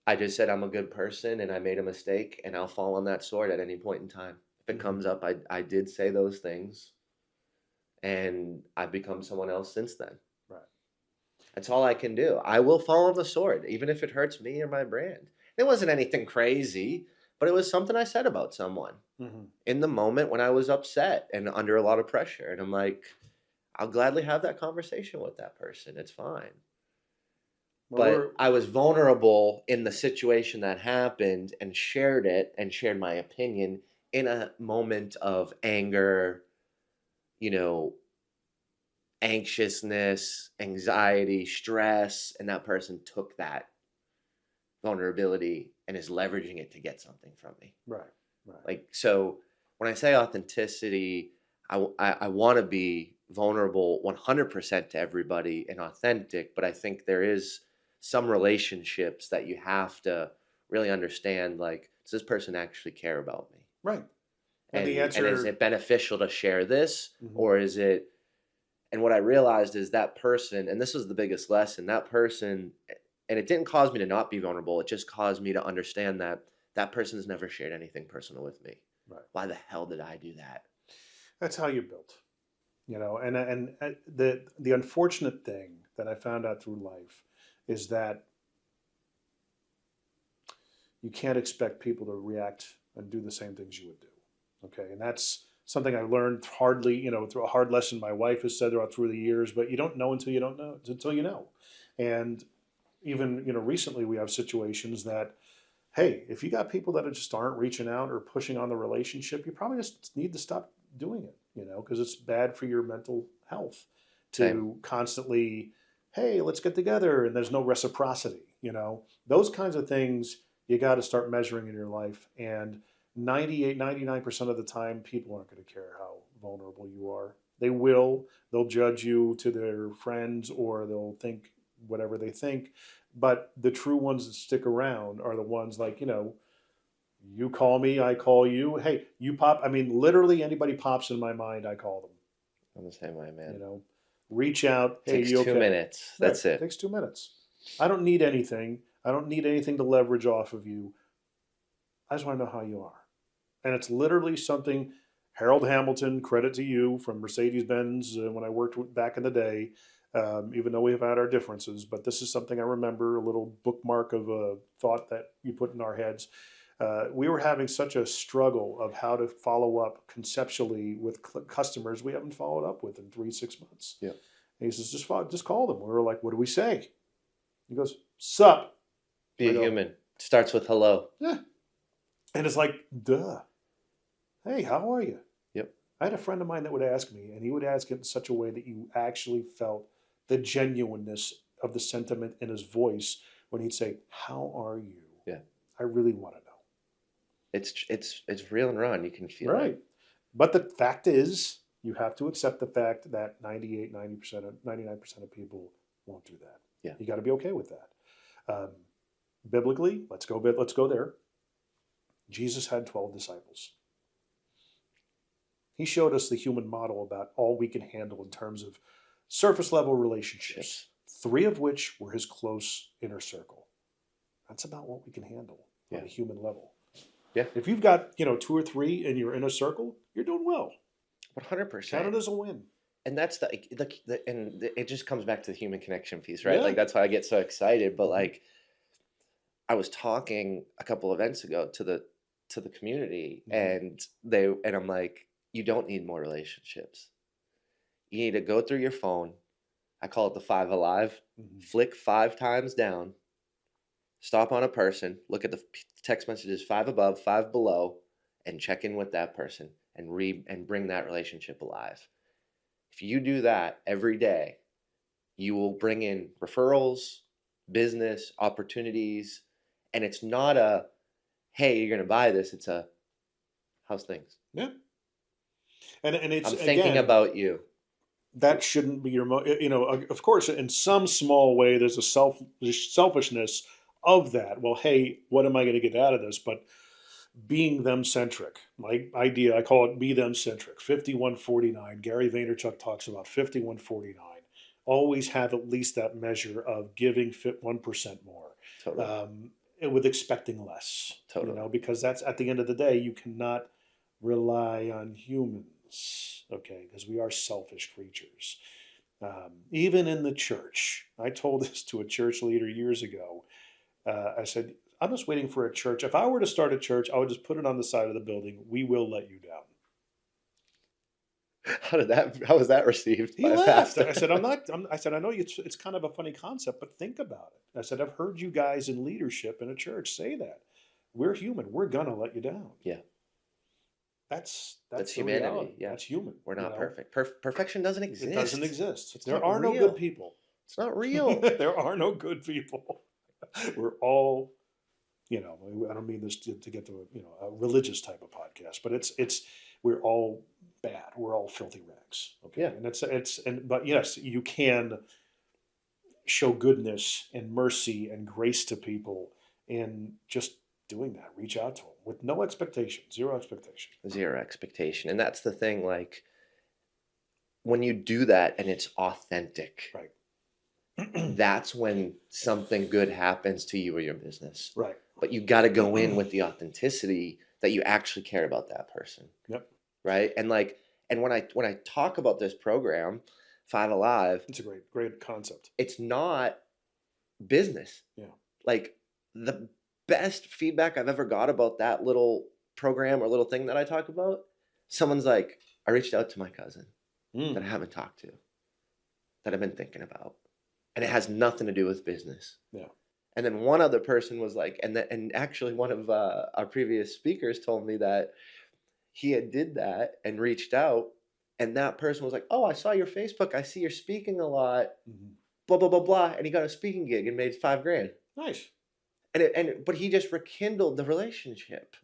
I just said, I'm a good person and I made a mistake and I'll fall on that sword at any point in time. If it comes up, I did say those things, and I've become someone else since then. Right. That's all I can do. I will fall on the sword, even if it hurts me or my brand. It wasn't anything crazy, but it was something I said about someone in the moment when I was upset and under a lot of pressure. And I'm like, I'll gladly have that conversation with that person. It's fine. But I was vulnerable in the situation that happened and shared it and shared my opinion in a moment of anger, anxiousness, anxiety, stress. And that person took that vulnerability and is leveraging it to get something from me. Right. Right. Like, so when I say authenticity, I want to be vulnerable 100% to everybody and authentic, but I think there is some relationships that you have to really understand, like, does this person actually care about me? Right. And the answer, and is it beneficial to share this, or is it? And what I realized is that person, and this was the biggest lesson, that person, and it didn't cause me to not be vulnerable. It just caused me to understand that that person has never shared anything personal with me. Right. Why the hell did I do that? That's how you're built, and the unfortunate thing that I found out through life is that you can't expect people to react and do the same things you would do. Okay. And that's something I learned through a hard lesson my wife has said through the years, but you don't know until you don't know, until you know. And even, recently we have situations that, hey, if you got people that just aren't reaching out or pushing on the relationship, you probably just need to stop doing it, because it's bad for your mental health to constantly, hey, let's get together, and there's no reciprocity, those kinds of things you got to start measuring in your life. And 99% of the time, people aren't going to care how vulnerable you are. They'll judge you to their friends, or they'll think whatever they think. But the true ones that stick around are the ones like, you call me, I call you. Hey, you pop. I mean, literally anybody pops in my mind, I call them. I'm the same way, man. Reach out. Hey, takes you okay? 2 minutes. That's it. It takes 2 minutes. I don't need anything. I don't need anything to leverage off of you. I just want to know how you are. And it's literally something, Harold Hamilton, credit to you, from Mercedes-Benz when I worked back in the day, even though we've had our differences. But this is something I remember, a little bookmark of a thought that you put in our heads. We were having such a struggle of how to follow up conceptually with customers we haven't followed up with in 3-6 months. Yeah. And he says, just call them. We were like, what do we say? He goes, sup. Be a human. Starts with hello. Yeah. And it's like, duh. Hey, how are you? Yep. I had a friend of mine that would ask me, and he would ask it in such a way that you actually felt the genuineness of the sentiment in his voice when he'd say, how are you? Yeah. I really want to know. It's real and raw, and you can feel right. it. But the fact is, you have to accept the fact that 99% of people won't do that. Yeah. You got to be okay with that. Biblically, let's go there. Jesus had 12 disciples. He showed us the human model about all we can handle in terms of surface level relationships, 3 of which were his close inner circle. That's about what we can handle on a human level. Yeah. If you've got, 2 or 3 in your inner circle, you're doing well. 100%. Count it as a win. And that's and it just comes back to the human connection piece, right? Yeah. Like that's why I get so excited. But like, I was talking a couple events ago to the community, and I'm like, you don't need more relationships. You need to go through your phone. I call it the 5 alive. Flick 5 times down. Stop on a person. Look at the text messages 5 above, 5 below, and check in with that person and bring that relationship alive. If you do that every day, you will bring in referrals, business, opportunities, and it's not a, hey, you're going to buy this. It's a, how's things? Yeah. And it's, I'm thinking about you. That shouldn't be your, of course, in some small way, there's a selfishness of that. Well, hey, what am I going to get out of this? But being them centric, my idea, I call it be them centric. 5149. Gary Vaynerchuk talks about 5149. Always have at least that measure of giving 1% more. Totally. With expecting less. Totally. Because that's at the end of the day, you cannot rely on humans, okay? Because we are selfish creatures. Even in the church, I told this to a church leader years ago. I said, I'm just waiting for a church. If I were to start a church, I would just put it on the side of the building. We will let you down. How was that received? He laughed. I said, I said, I know it's kind of a funny concept, but think about it. I said, I've heard you guys in leadership in a church say that. We're human. We're going to let you down. Yeah. That's humanity. Reality. Yeah. That's human. We're not perfect. Perfection doesn't exist. It doesn't exist. There are no good people. It's not real. There are no good people. We're all, I don't mean this to get to a religious type of podcast, but it's we're all bad. We're all filthy rags. Okay. Yeah. But yes, you can show goodness and mercy and grace to people in just doing that. Reach out to them with no expectation, zero expectation. And that's the thing. Like when you do that and it's authentic, right? That's when something good happens to you or your business. Right. But you got to go in with the authenticity that you actually care about that person. Yep. Right. And when I talk about this program, 5 Alive, it's a great concept. It's not business. Yeah. Like the best feedback I've ever got about that little program or little thing that I talk about, someone's like, I reached out to my cousin that I haven't talked to, that I've been thinking about. And it has nothing to do with business. Yeah. And then one other person was like, and actually one of our previous speakers told me that he had did that and reached out, and that person was like, oh, I saw your Facebook. I see you're speaking a lot, blah, blah, blah, blah. And he got a speaking gig and made $5,000. Nice. But he just rekindled the relationship.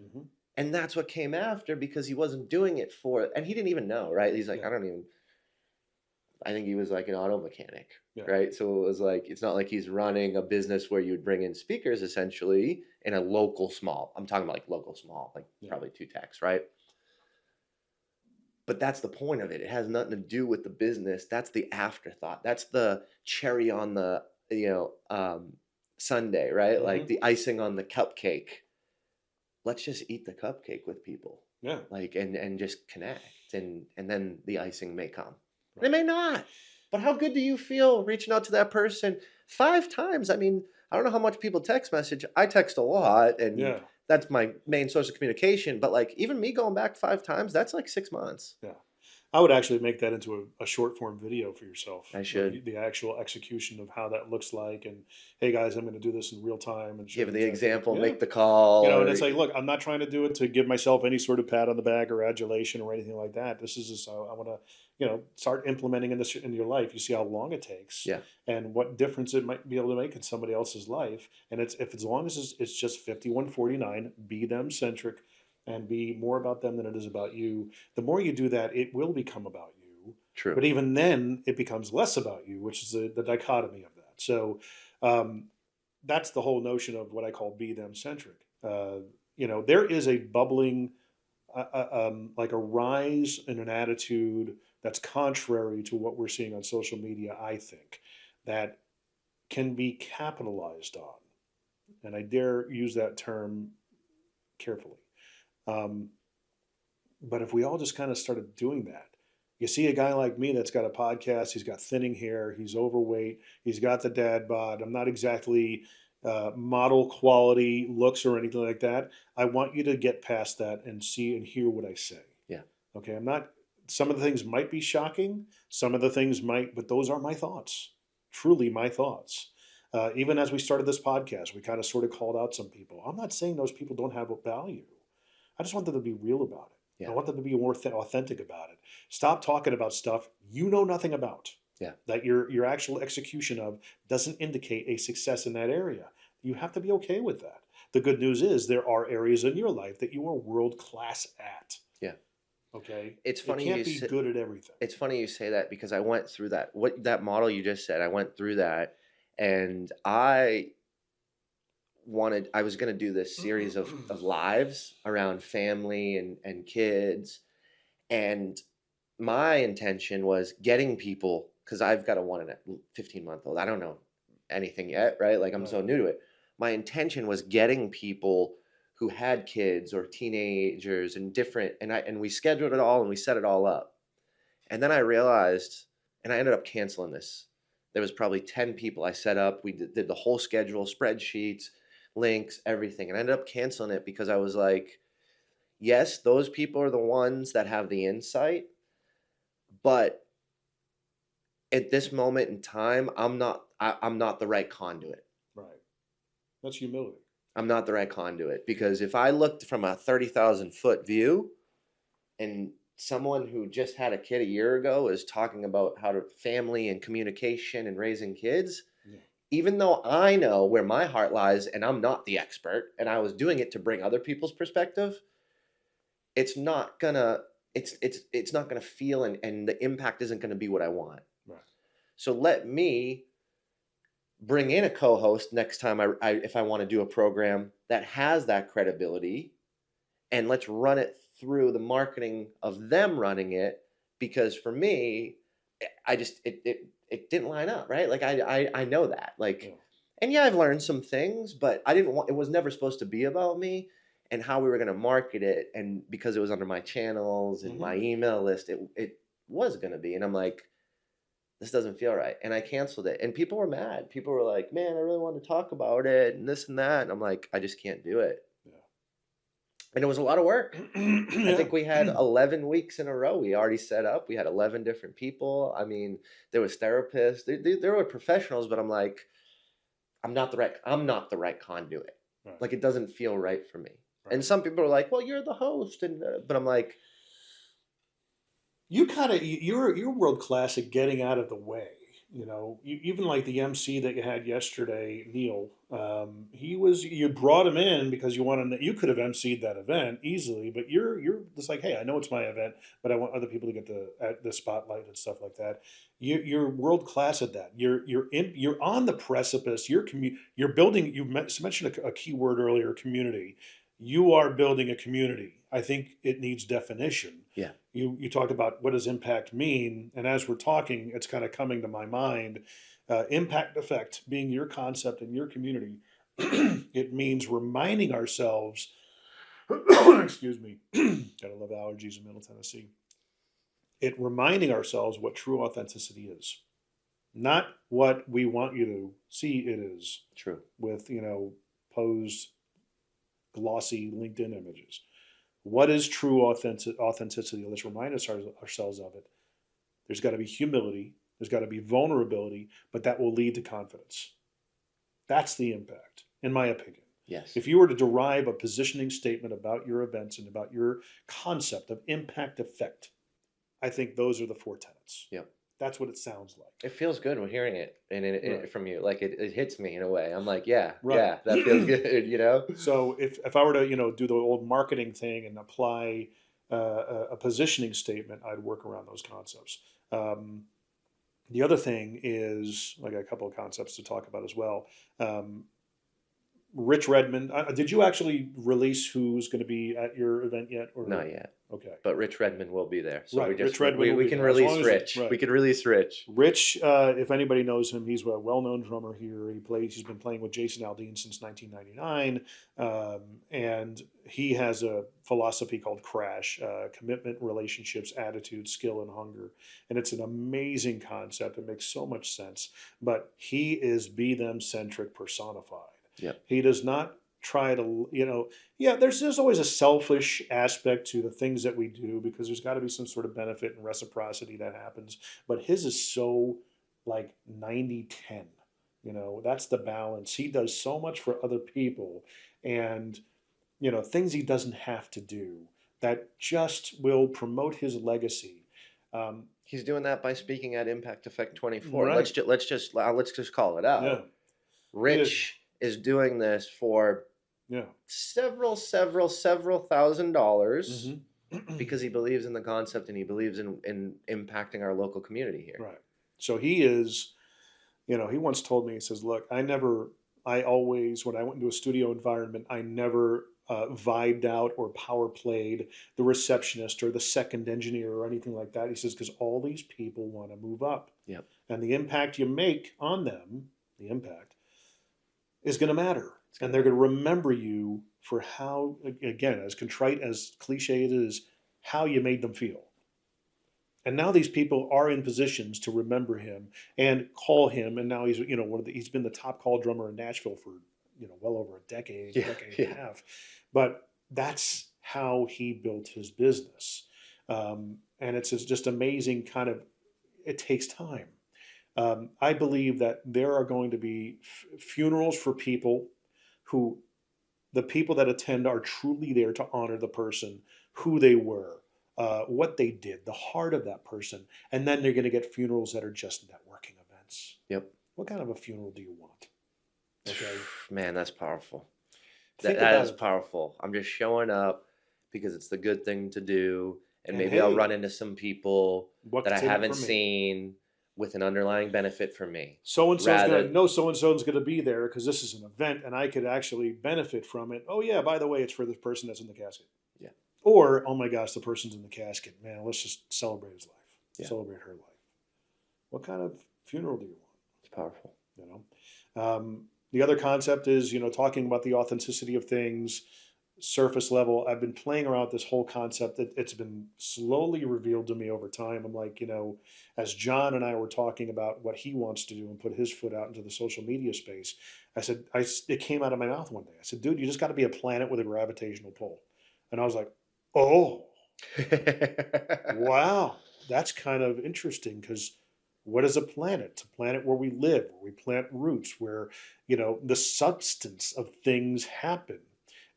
And that's what came after, because he wasn't doing it and he didn't even know, right? He's like, I think he was like an auto mechanic, right? So it was like, it's not like he's running a business where you would bring in speakers essentially in a local small. I'm talking about like local small, like probably 2 techs, right? But that's the point of it. It has nothing to do with the business. That's the afterthought. That's the cherry on the, sundae, right? Like the icing on the cupcake. Let's just eat the cupcake with people. Yeah. Like, and just connect, and then the icing may come. It may not. But how good do you feel reaching out to that person 5 times? I mean, I don't know how much people text message. I text a lot, and that's my main source of communication. But like even me going back 5 times, that's like 6 months. Yeah. I would actually make that into a short form video for yourself. I should. The actual execution of how that looks like, and hey guys, I'm going to do this in real time, and give the example, make the call. And it's like, look, I'm not trying to do it to give myself any sort of pat on the back or adulation or anything like that. This is just I want to, start implementing in your life. You see how long it takes, and what difference it might be able to make in somebody else's life. And as long as it's just 5149, be them centric, and be more about them than it is about you. The more you do that, it will become about you. True. But even then, it becomes less about you, which is the dichotomy of that. So that's the whole notion of what I call be them centric. There is a bubbling, like a rise in an attitude that's contrary to what we're seeing on social media, I think, that can be capitalized on. And I dare use that term carefully. Um, but if we all just kind of started doing that, you see a guy like me that's got a podcast, he's got thinning hair, he's overweight, he's got the dad bod. I'm not exactly model quality looks or anything like that. I want you to get past that and see and hear what I say. Yeah. Okay. I'm not, some of the things might be shocking, some of the things might, but those are my thoughts, truly my thoughts. Even as we started this podcast, we kind of sort of called out some people. I'm not saying those people don't have a value. I just want them to be real about it. Yeah. I want them to be more authentic about it. Stop talking about stuff you know nothing about. Yeah. That your actual execution of doesn't indicate a success in that area. You have to be okay with that. The good news is there are areas in your life that you are world class at. Yeah. Okay. It's funny you can't be good at everything. It's funny you say that because I went through that. What that model you just said, I went through that, and I was going to do this series of lives around family and kids. And my intention was getting people, because I've got a 15-month-old. I don't know anything yet, right? Like I'm so new to it. My intention was getting people who had kids or teenagers and different, and we scheduled it all and we set it all up. And then I realized, and I ended up canceling this. There was probably 10 people I set up. We did the whole schedule, spreadsheets, links, everything. And I ended up canceling it because I was like, yes, those people are the ones that have the insight, but at this moment in time, I'm not the right conduit. Right. That's humility. I'm not the right conduit, because if I looked from a 30,000 foot view and someone who just had a kid a year ago is talking about how to family and communication and raising kids, even though I know where my heart lies and I'm not the expert and I was doing it to bring other people's perspective, it's not gonna feel and the impact isn't gonna be what I want. Right. So let me bring in a co-host next time if I want to do a program that has that credibility, and let's run it through the marketing of them running it, because for me, it didn't line up, right? Like I know that, like, and yeah, I've learned some things, but it was never supposed to be about me and how we were going to market it. And because it was under my channels and my email list, it was going to be. And I'm like, this doesn't feel right. And I canceled it. And people were mad. People were like, man, I really want to talk about it and this and that. And I'm like, I just can't do it. Yeah. And it was a lot of work. I think we had 11 weeks in a row. We already set up. We had 11 different people. I mean, there was therapists. There were professionals, but I'm like, I'm not the right conduit. Right. Like, it doesn't feel right for me. Right. And some people are like, well, you're the host. But I'm like, you're world class at getting out of the way. Even like the MC that you had yesterday, Neil, you brought him in because you could have MC'd that event easily, but you're just like, hey, I know it's my event, but I want other people to get the spotlight and stuff like that. You're world class at that. You're on the precipice. You're building. You mentioned a key word earlier, community. You are building a community. I think it needs definition. Yeah. You talked about what does impact mean, and as we're talking, it's kind of coming to my mind. Impact effect being your concept in your community. It means reminding ourselves. Excuse me. Gotta love allergies in Middle Tennessee. It reminding ourselves what true authenticity is, not what we want you to see it is. True. With posed glossy LinkedIn images. What is true authenticity? Let's remind ourselves of it. There's got to be humility. There's got to be vulnerability, but that will lead to confidence. That's the impact, in my opinion. Yes. If you were to derive a positioning statement about your events and about your concept of impact effect, I think those are the 4 tenets. Yep. That's what it sounds like. It feels good when hearing it and from you. Like it hits me in a way. I'm like, yeah, right. Yeah, that feels good, So if I were to, do the old marketing thing and apply a positioning statement, I'd work around those concepts. The other thing is, like, a couple of concepts to talk about as well. Rich Redmond. Did you actually release who's going to be at your event yet? Or Not yet. okay, But Rich Redmond will be there. So right. we just Rich Redmond will we be can there. As long release as Rich. right. We can release Rich. Rich, if anybody knows him, he's a well-known drummer here. He's been playing with Jason Aldean since 1999, and he has a philosophy called CRASH: commitment, relationships, attitude, skill, and hunger. And it's an amazing concept. It makes so much sense. But he is be them centric personified. Yep. He does not try to, yeah, there's always a selfish aspect to the things that we do because there's got to be some sort of benefit and reciprocity that happens. But his is so like 90-10. That's the balance. He does so much for other people and, things he doesn't have to do that just will promote his legacy. He's doing that by speaking at Impact Effect 24. Right. Let's just call it out. Yeah. Rich is doing this for several $1,000s because he believes in the concept and he believes in impacting our local community here. Right. So he is, he once told me, he says, look, I always, when I went into a studio environment, I never vibed out or power played the receptionist or the second engineer or anything like that. He says, because all these people want to move up. Yep. And the impact you make on them, the impact, is going to matter. And they're going to remember you for how, again, as contrite, as cliche it is, how you made them feel. And now these people are in positions to remember him and call him. And now he's, he's been the top call drummer in Nashville for, well over a decade and a half. But that's how he built his business. And it's just amazing kind of, it takes time. I believe that there are going to be funerals for people who, the people that attend are truly there to honor the person, who they were, what they did, the heart of that person. And then they're going to get funerals that are just networking events. Yep. What kind of a funeral do you want? Okay. Man, that's powerful. Think that about is it. powerful. I'm just showing up because it's the good thing to do. And maybe hey, I'll run into some people that I haven't for me? seen with an underlying benefit for me. So-and-so's going to know so-and-so's going to be there because this is an event and I could actually benefit from it. Oh, yeah, by the way, it's for the person that's in the casket. Yeah. Or, oh my gosh, the person's in the casket. Man, let's just celebrate his life. Yeah. Celebrate her life. What kind of funeral do you want? It's powerful. The other concept is, talking about the authenticity of things, surface level. I've been playing around with this whole concept. It's been slowly revealed to me over time. I'm like, as John and I were talking about what he wants to do and put his foot out into the social media space, I said, it came out of my mouth one day. I said, dude, you just got to be a planet with a gravitational pull. And I was like, oh, wow, that's kind of interesting because what is a planet? It's a planet where we live, where we plant roots, where, the substance of things happen.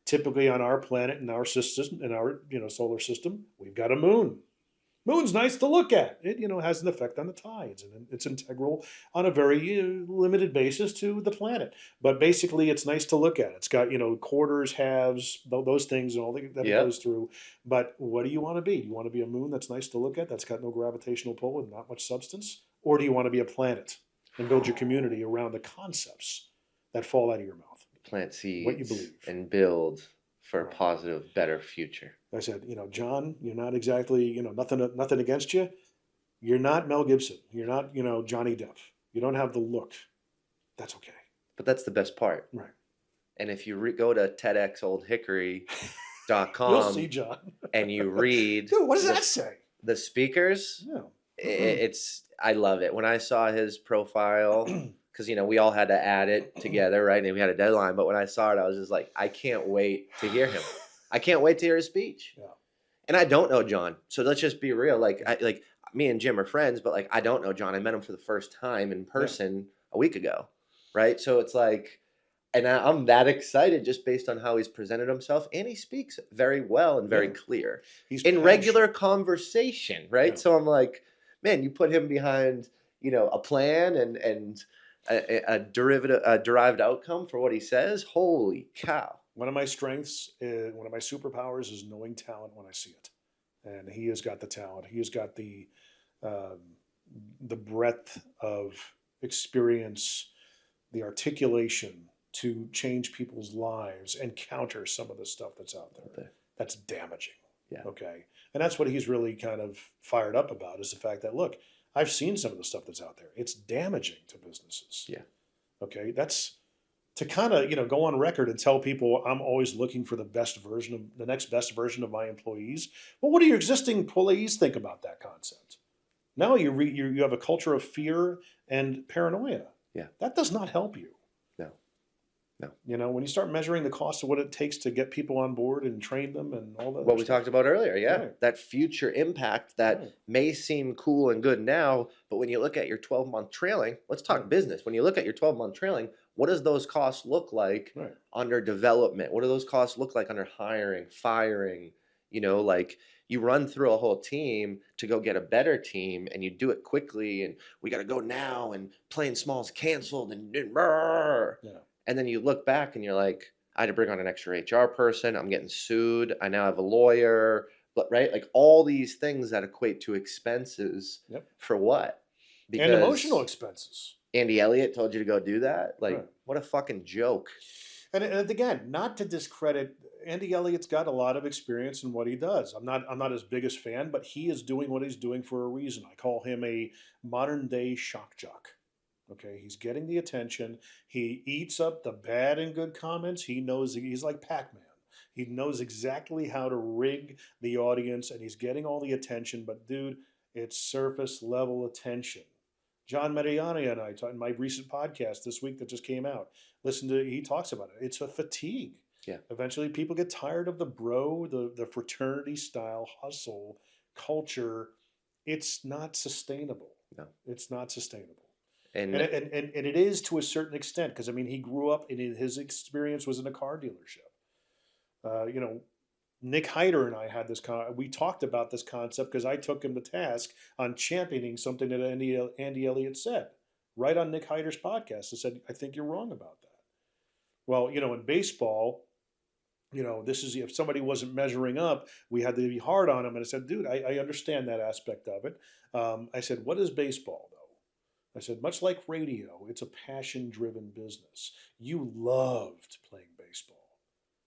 Typically on our planet, in our system, in our solar system, we've got a moon. Moon's nice to look at. It has an effect on the tides, and it's integral on a very limited basis to the planet. But basically, it's nice to look at. It's got quarters, halves, those things, and all that it goes through. But what do you want to be? Do you want to be a moon that's nice to look at, that's got no gravitational pull and not much substance, or do you want to be a planet and build your community around the concepts that fall out of your mouth? Plant seeds, what you believe, and build for a positive, better future. I said, John, you're not exactly, nothing against you. You're not Mel Gibson. You're not, Johnny Depp. You don't have the look. That's okay. But that's the best part. Right. And if you go to TEDxOldHickory.com, you'll see John. and you read, dude, what does that say? The speakers. Yeah. I love it. When I saw his profile, because we all had to add it together, right? And we had a deadline. But when I saw it, I was just like, I can't wait to hear him. I can't wait to hear his speech. Yeah. And I don't know John, so let's just be real. Like me and Jim are friends, but I don't know John. I met him for the first time in person a week ago, right? So it's like, and I'm that excited just based on how he's presented himself, and he speaks very well and very clear. He's in regular conversation, right? Yeah. So I'm like, man, you put him behind a plan and a derived outcome for what he says. Holy cow. One of my strengths, one of my superpowers is knowing talent when I see it. And he has got the talent. He has got the breadth of experience, the articulation, to change people's lives and counter some of the stuff that's out there. That's damaging. Yeah. Okay. And that's what he's really kind of fired up about, is the fact that, look, I've seen some of the stuff that's out there. It's damaging to businesses. Yeah. Okay. That's to kind of, go on record and tell people I'm always looking for the next best version of my employees. Well, what do your existing employees think about that concept? Now you have a culture of fear and paranoia. Yeah. That does not help you. No. When you start measuring the cost of what it takes to get people on board and train them and all that. What we talked about earlier, yeah. Right. That future impact that may seem cool and good now, but when you look at your 12-month trailing, let's talk business. When you look at your 12-month trailing, what does those costs look like under development? What do those costs look like under hiring, firing? Like you run through a whole team to go get a better team, and you do it quickly, and we got to go now, and playing small is canceled, and and then you look back and you're like, I had to bring on an extra HR person. I'm getting sued. I now have a lawyer, but right, like all these things that equate to expenses for what? And emotional expenses. Andy Elliott told you to go do that. Like, what a fucking joke. And again, not to discredit, Andy Elliott's got a lot of experience in what he does. I'm not his biggest fan, but he is doing what he's doing for a reason. I call him a modern day shock jock. Okay, he's getting the attention. He eats up the bad and good comments. He knows, he's like Pac-Man. He knows exactly how to rig the audience, and he's getting all the attention. But dude, it's surface level attention. John Mariani and I talked in my recent podcast this week that just came out. He talks about it. It's a fatigue. Yeah. Eventually people get tired of the fraternity style hustle culture. It's not sustainable. No. It's not sustainable. And it is to a certain extent, because he grew up and his experience was in a car dealership. Nick Hyder and I had we talked about this concept because I took him to task on championing something that Andy Elliott said right on Nick Hyder's podcast. I said, I think you're wrong about that. Well, in baseball, this is, if somebody wasn't measuring up, we had to be hard on him. And I said, dude, I understand that aspect of it. I said, what is baseball, though? I said, much like radio, it's a passion-driven business. You loved playing baseball,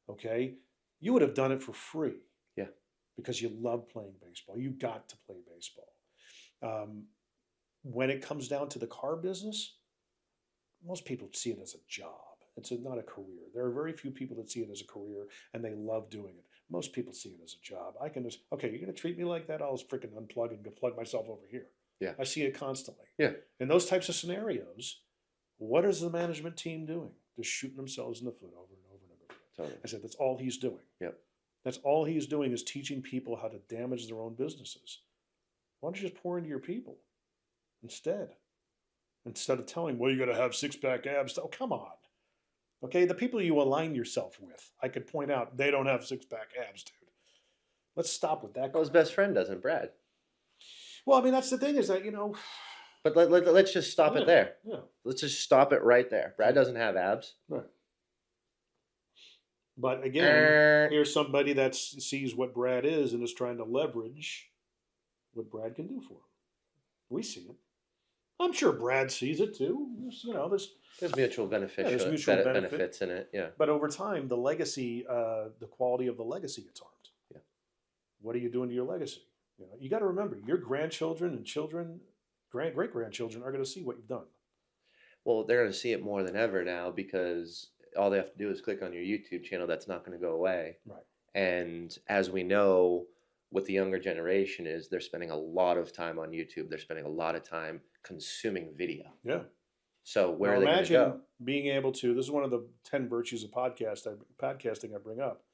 okay? You would have done it for free. Yeah. Because you love playing baseball. You got to play baseball. When it comes down to the car business, most people see it as a job. It's not a career. There are very few people that see it as a career, and they love doing it. Most people see it as a job. I can just, okay, you're going to treat me like that? I'll just freaking unplug and plug myself over here. Yeah. I see it constantly. Yeah. In those types of scenarios, what is the management team doing? Just shooting themselves in the foot over and over and over again. Totally. I said, that's all he's doing. Yep. That's all he's doing, is teaching people how to damage their own businesses. Why don't you just pour into your people instead of telling, well, you got to have six-pack abs. Oh, come on. Okay, the people you align yourself with, I could point out, they don't have six-pack abs, dude. Let's stop with that. Well, his best friend doesn't, Brad. Well, that's the thing, is that, But let's just stop it there. Yeah. Let's just stop it right there. Brad doesn't have abs. Right. But again, here's somebody that sees what Brad is and is trying to leverage what Brad can do for him. We see it. I'm sure Brad sees it too. There's mutual benefits in it. Yeah. But over time, the legacy, the quality of the legacy gets harmed. Yeah. What are you doing to your legacy? You got to remember, your grandchildren and children, great-grandchildren are going to see what you've done. Well, they're going to see it more than ever now, because all they have to do is click on your YouTube channel. That's not going to go away. Right. And as we know, what the younger generation is, they're spending a lot of time on YouTube. They're spending a lot of time consuming video. Yeah. So where are they going to go? Imagine being able to, this is one of the 10 virtues of podcasting I bring up,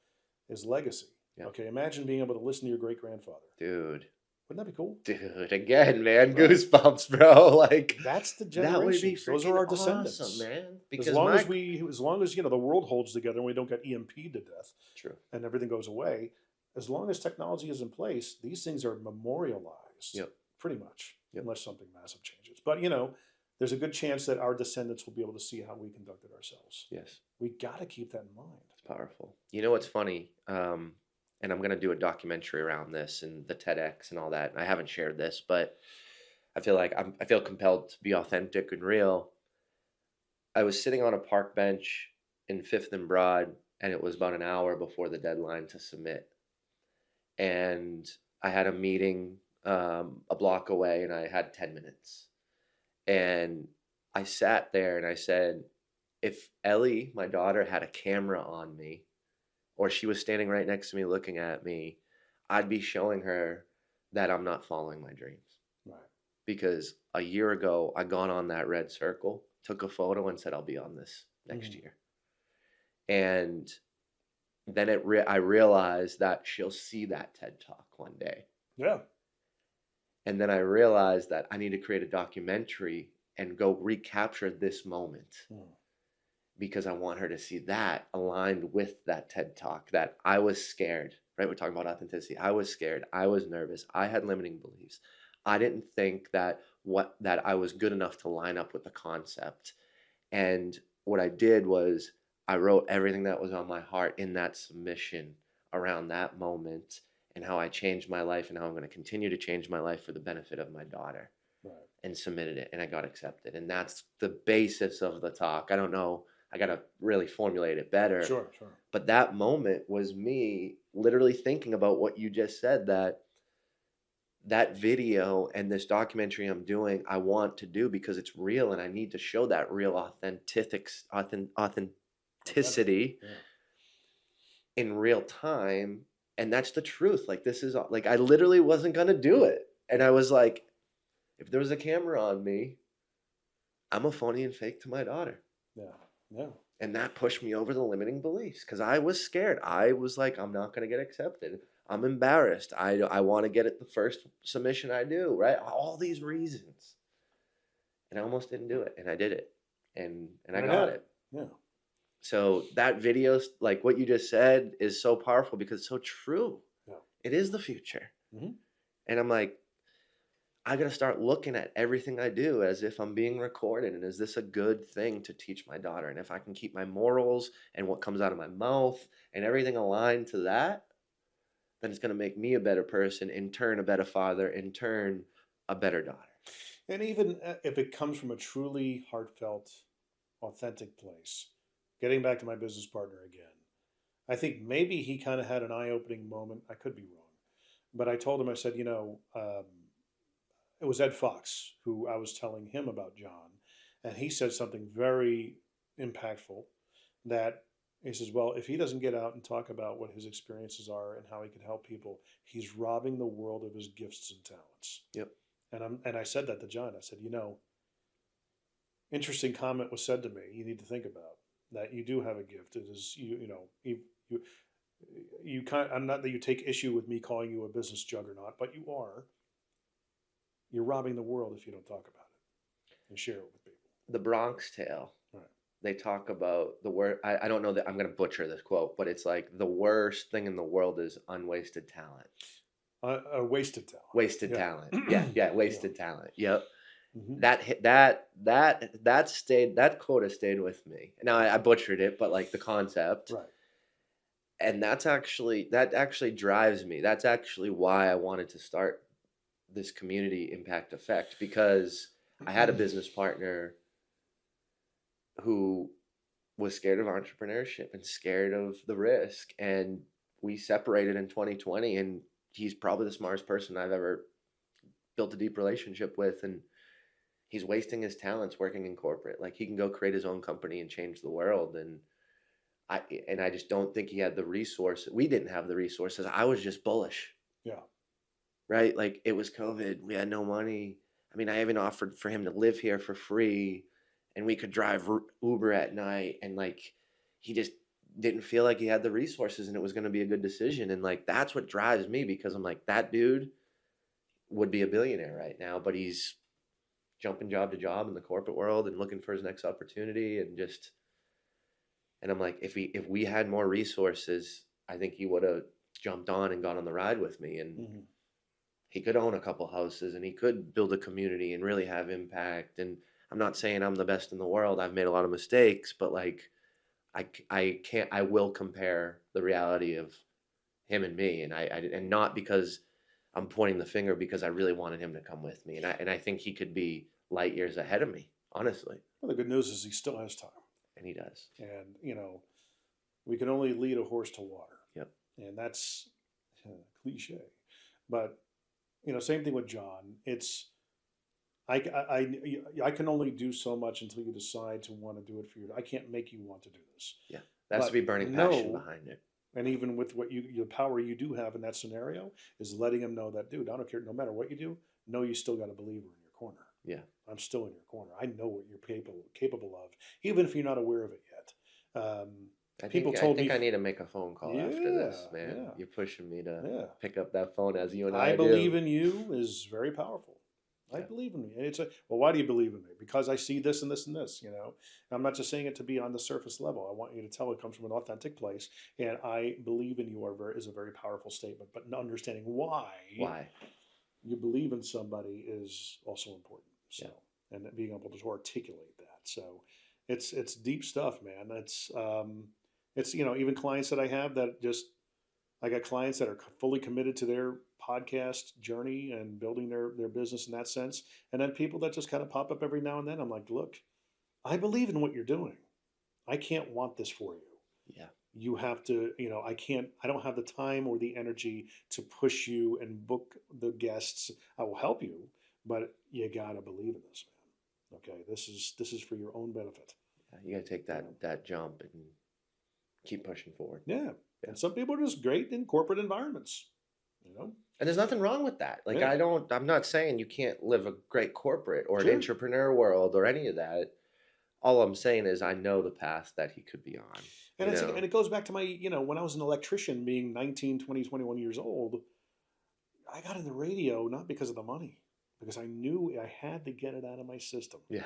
is legacy. Yeah. Okay, imagine being able to listen to your great-grandfather. Dude. Wouldn't that be cool? Dude, again, man, goosebumps, bro. Like, that's the generation. That would be Those are our descendants, awesome, man. Because as long as the world holds together and we don't get EMP'd to death, true, and everything goes away, as long as technology is in place, these things are memorialized. Yep. Pretty much, unless something massive changes. But there's a good chance that our descendants will be able to see how we conducted ourselves. Yes, we got to keep that in mind. It's powerful. You know what's funny? And I'm going to do a documentary around this and the TEDx and all that. I haven't shared this, but I feel compelled to be authentic and real. I was sitting on a park bench in Fifth and Broad, and it was about an hour before the deadline to submit. And I had a meeting a block away, and I had 10 minutes. And I sat there and I said, if Ellie, my daughter, had a camera on me, or she was standing right next to me looking at me, I'd be showing her that I'm not following my dreams. Right. Because a year ago, I got on that red circle, took a photo, and said, I'll be on this next year. And then I realized that she'll see that TED Talk one day. Yeah. And then I realized that I need to create a documentary and go recapture this moment because I want her to see that aligned with that TED Talk, that I was scared, right? We're talking about authenticity. I was scared. I was nervous. I had limiting beliefs. I didn't think that I was good enough to line up with the concept. And what I did was I wrote everything that was on my heart in that submission around that moment, and how I changed my life and how I'm going to continue to change my life for the benefit of my daughter. Right. And submitted it, and I got accepted. And that's the basis of the talk. I don't know. I got to really formulate it better. Sure. But that moment was me literally thinking about what you just said, that video and this documentary I'm doing, I want to do because it's real, and I need to show that real authenticity in real time. And that's the truth. Like, this is like, I literally wasn't going to do it. And I was like, if there was a camera on me, I'm a phony and fake to my daughter. Yeah. And that pushed me over the limiting beliefs because I was scared. I was like, I'm not going to get accepted. I'm embarrassed. I want to get it the first submission I do, right? All these reasons. And I almost didn't do it. And I did it. And I got it. Yeah. So that video, like what you just said, is so powerful because it's so true. Yeah. It is the future. Mm-hmm. And I'm like, I got to start looking at everything I do as if I'm being recorded. And is this a good thing to teach my daughter? And if I can keep my morals and what comes out of my mouth and everything aligned to that, then it's going to make me a better person, in turn, a better father, in turn, a better daughter. And even if it comes from a truly heartfelt, authentic place, getting back to my business partner again, I think maybe he kind of had an eye-opening moment. I could be wrong. But I told him, I said, it was Ed Fox who I was telling him about John. And he said something very impactful, that he says, well, if he doesn't get out and talk about what his experiences are and how he can help people, he's robbing the world of his gifts and talents. Yep. And I said that to John. I said, interesting comment was said to me. You need to think about that. You do have a gift. It is you kind. I'm not that you take issue with me calling you a business juggernaut, but you are. You're robbing the world if you don't talk about it and share it with people. The Bronx Tale. Right. They talk about the word. I don't know that I'm going to butcher this quote, but it's like the worst thing in the world is unwasted talent. Wasted talent. Wasted talent. Yeah. Wasted talent. Yep. Mm-hmm. That quote has stayed with me. Now I butchered it, but like the concept. Right. And that actually drives me. That's actually why I wanted to start this community impact effect, because I had a business partner who was scared of entrepreneurship and scared of the risk, and we separated in 2020, and he's probably the smartest person I've ever built a deep relationship with, and he's wasting his talents working in corporate. Like, he can go create his own company and change the world, and I just don't think he had the resources. We didn't have the resources. I was just bullish. Yeah. Right? Like, it was COVID. We had no money. I mean, I even offered for him to live here for free, and we could drive Uber at night. And like, he just didn't feel like he had the resources and it was going to be a good decision. And like, that's what drives me, because I'm like, that dude would be a billionaire right now, but he's jumping job to job in the corporate world and looking for his next opportunity. And I'm like, if we had more resources, I think he would have jumped on and gone on the ride with me. And Mm-hmm. he could own a couple houses, and he could build a community and really have impact. And I'm not saying I'm the best in the world. I've made a lot of mistakes, but like, I will compare the reality of him and me. And not because I'm pointing the finger, because I really wanted him to come with me. And I think he could be light years ahead of me, honestly. Well, the good news is he still has time. And he does. And, we can only lead a horse to water. Yep. And that's cliche. But, same thing with John. It's, I can only do so much until you decide to want to do it for you. I can't make you want to do this. Yeah. There has to be burning passion behind it. And even with what the power you do have in that scenario is letting him know that, dude, I don't care. No matter what you do, know you still got a believer in your corner. Yeah. I'm still in your corner. I know what you're capable of, even if you're not aware of it yet. I think I need to make a phone call after this, man. Yeah. You're pushing me to pick up that phone as you and I do. believe in you is very powerful. I believe in you. It's why do you believe in me? Because I see this and this and this, I'm not just saying it to be on the surface level. I want you to tell it comes from an authentic place. And I believe in you is a very powerful statement. But understanding why you believe in somebody is also important. So, and being able to articulate that. So it's deep stuff, man. It's even clients that I have that I got clients that are fully committed to their podcast journey and building their business in that sense. And then people that just kind of pop up every now and then. I'm like, look, I believe in what you're doing. I can't want this for you. Yeah. You have to, I don't have the time or the energy to push you and book the guests. I will help you, but you got to believe in this, man. Okay. This is for your own benefit. Yeah, you got to take that jump and keep pushing forward. Yeah. And some people are just great in corporate environments, And there's nothing wrong with that. Like, I'm not saying you can't live a great corporate or an entrepreneur world or any of that. All I'm saying is I know the path that he could be on. And it goes back to my, when I was an electrician being 19, 20, 21 years old, I got in the radio not because of the money, because I knew I had to get it out of my system. Yeah.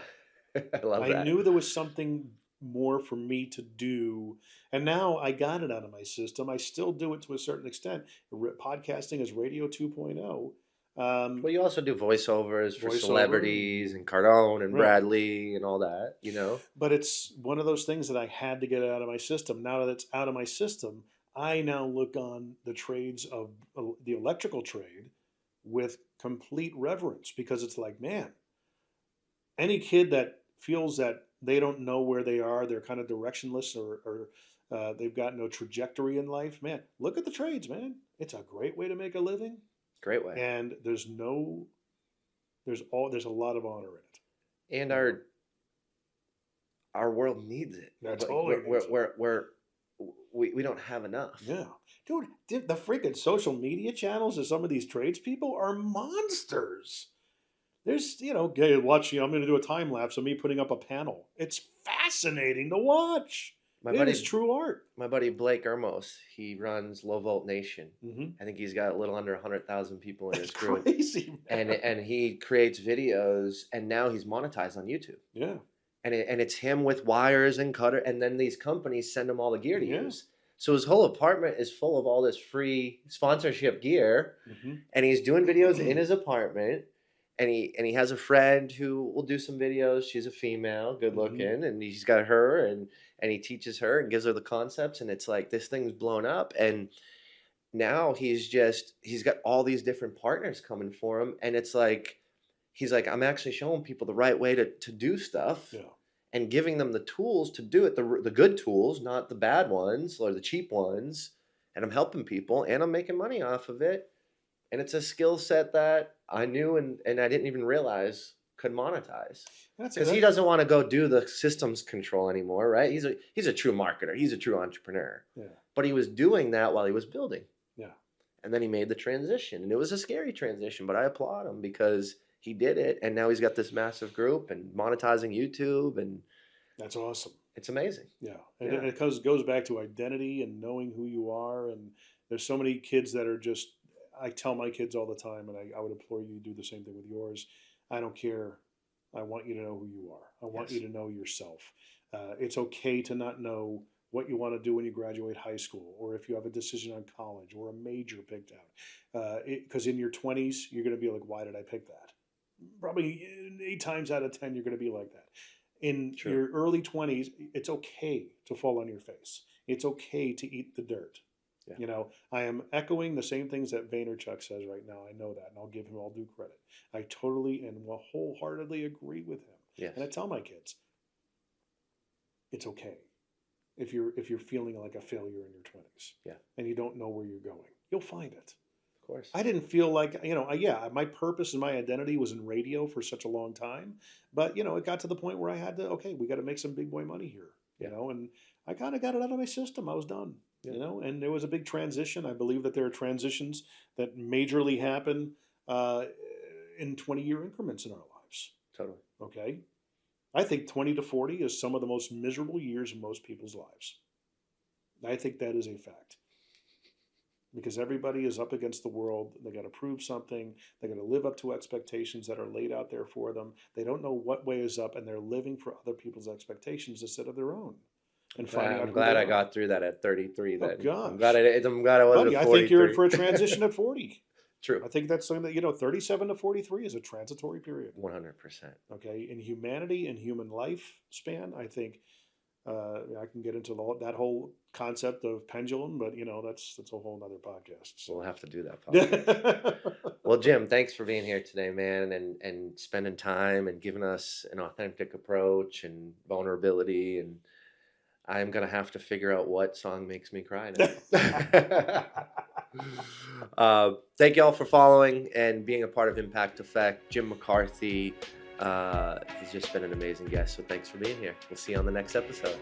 I love that. I knew there was something more for me to do, and now I got it out of my system. I still do it to a certain extent. Podcasting is radio 2.0. Well, you also do voiceovers for celebrities and Cardone and Bradley and all that, But it's one of those things that I had to get out of my system. Now that it's out of my system, I now look on the trades of the electrical trade with complete reverence, because it's like, man, any kid that feels that they don't know where they are, they're kind of directionless, or they've got no trajectory in life, man, look at the trades, man. It's a great way to make a living. Great way. And there's a lot of honor in it. And our world needs it. That's we don't have enough. Yeah. Dude, the freaking social media channels of some of these tradespeople are monsters. There's, watch, I'm going to do a time lapse of me putting up a panel. It's fascinating to watch. It is true art. My buddy Blake Ermos, he runs Low Volt Nation. Mm-hmm. I think he's got a little under 100,000 people in his group. Crazy, man. And he creates videos, and now he's monetized on YouTube. Yeah. And it's him with wires and cutter, and then these companies send him all the gear to use. So his whole apartment is full of all this free sponsorship gear, and he's doing videos in his apartment. And he has a friend who will do some videos. She's a female, good looking, and he's got her, and he teaches her and gives her the concepts. And it's like, this thing's blown up. And now he's got all these different partners coming for him. And it's like, he's like, I'm actually showing people the right way to do stuff, and giving them the tools to do it, the good tools, not the bad ones or the cheap ones. And I'm helping people, and I'm making money off of it. And it's a skill set that I knew and I didn't even realize could monetize. Because he doesn't want to go do the systems control anymore, right? He's a true marketer. He's a true entrepreneur. Yeah. But he was doing that while he was building. Yeah. And then he made the transition. And it was a scary transition, but I applaud him because he did it. And now he's got this massive group and monetizing YouTube. And that's awesome. It's amazing. Yeah. And it goes back to identity and knowing who you are. And there's so many kids that are just, I tell my kids all the time, and I would implore you to do the same thing with yours. I don't care. I want you to know who you are. I want you to know yourself. It's okay to not know what you want to do when you graduate high school, or if you have a decision on college or a major picked out. Because in your 20s, you're going to be like, why did I pick that? Probably 8 times out of 10, you're going to be like that. In your early 20s, it's okay to fall on your face. It's okay to eat the dirt. Yeah. I am echoing the same things that Vaynerchuk says right now. I know that, and I'll give him all due credit. I totally and wholeheartedly agree with him. Yes. And I tell my kids, it's okay. If you're feeling like a failure in your 20s, Yeah. and you don't know where you're going, you'll find it. Of course. I didn't feel like, yeah, my purpose and my identity was in radio for such a long time, but it got to the point where I had to, okay, we got to make some big boy money here, and I kind of got it out of my system. I was done, and there was a big transition. I believe that there are transitions that majorly happen in 20-year increments in our lives. Totally. Okay. I think 20 to 40 is some of the most miserable years in most people's lives. I think that is a fact. Because everybody is up against the world. They got to prove something. They got to live up to expectations that are laid out there for them. They don't know what way is up, and they're living for other people's expectations instead of their own. And I'm glad I got through that at 33. Then. Oh gosh. I'm glad I wasn't at 43. I think you're in for a transition at 40. True. I think that's something that 37 to 43 is a transitory period. 100%. Okay, in humanity and human life span, I think I can get into that whole concept of pendulum, but that's a whole nother podcast. So. We'll have to do that podcast. Well, Jim, thanks for being here today, man, and spending time and giving us an authentic approach and vulnerability. And I'm gonna have to figure out what song makes me cry now. Thank you all for following and being a part of Impact Effect. Jim McCarthy, he's just been an amazing guest, so thanks for being here. We'll see you on the next episode.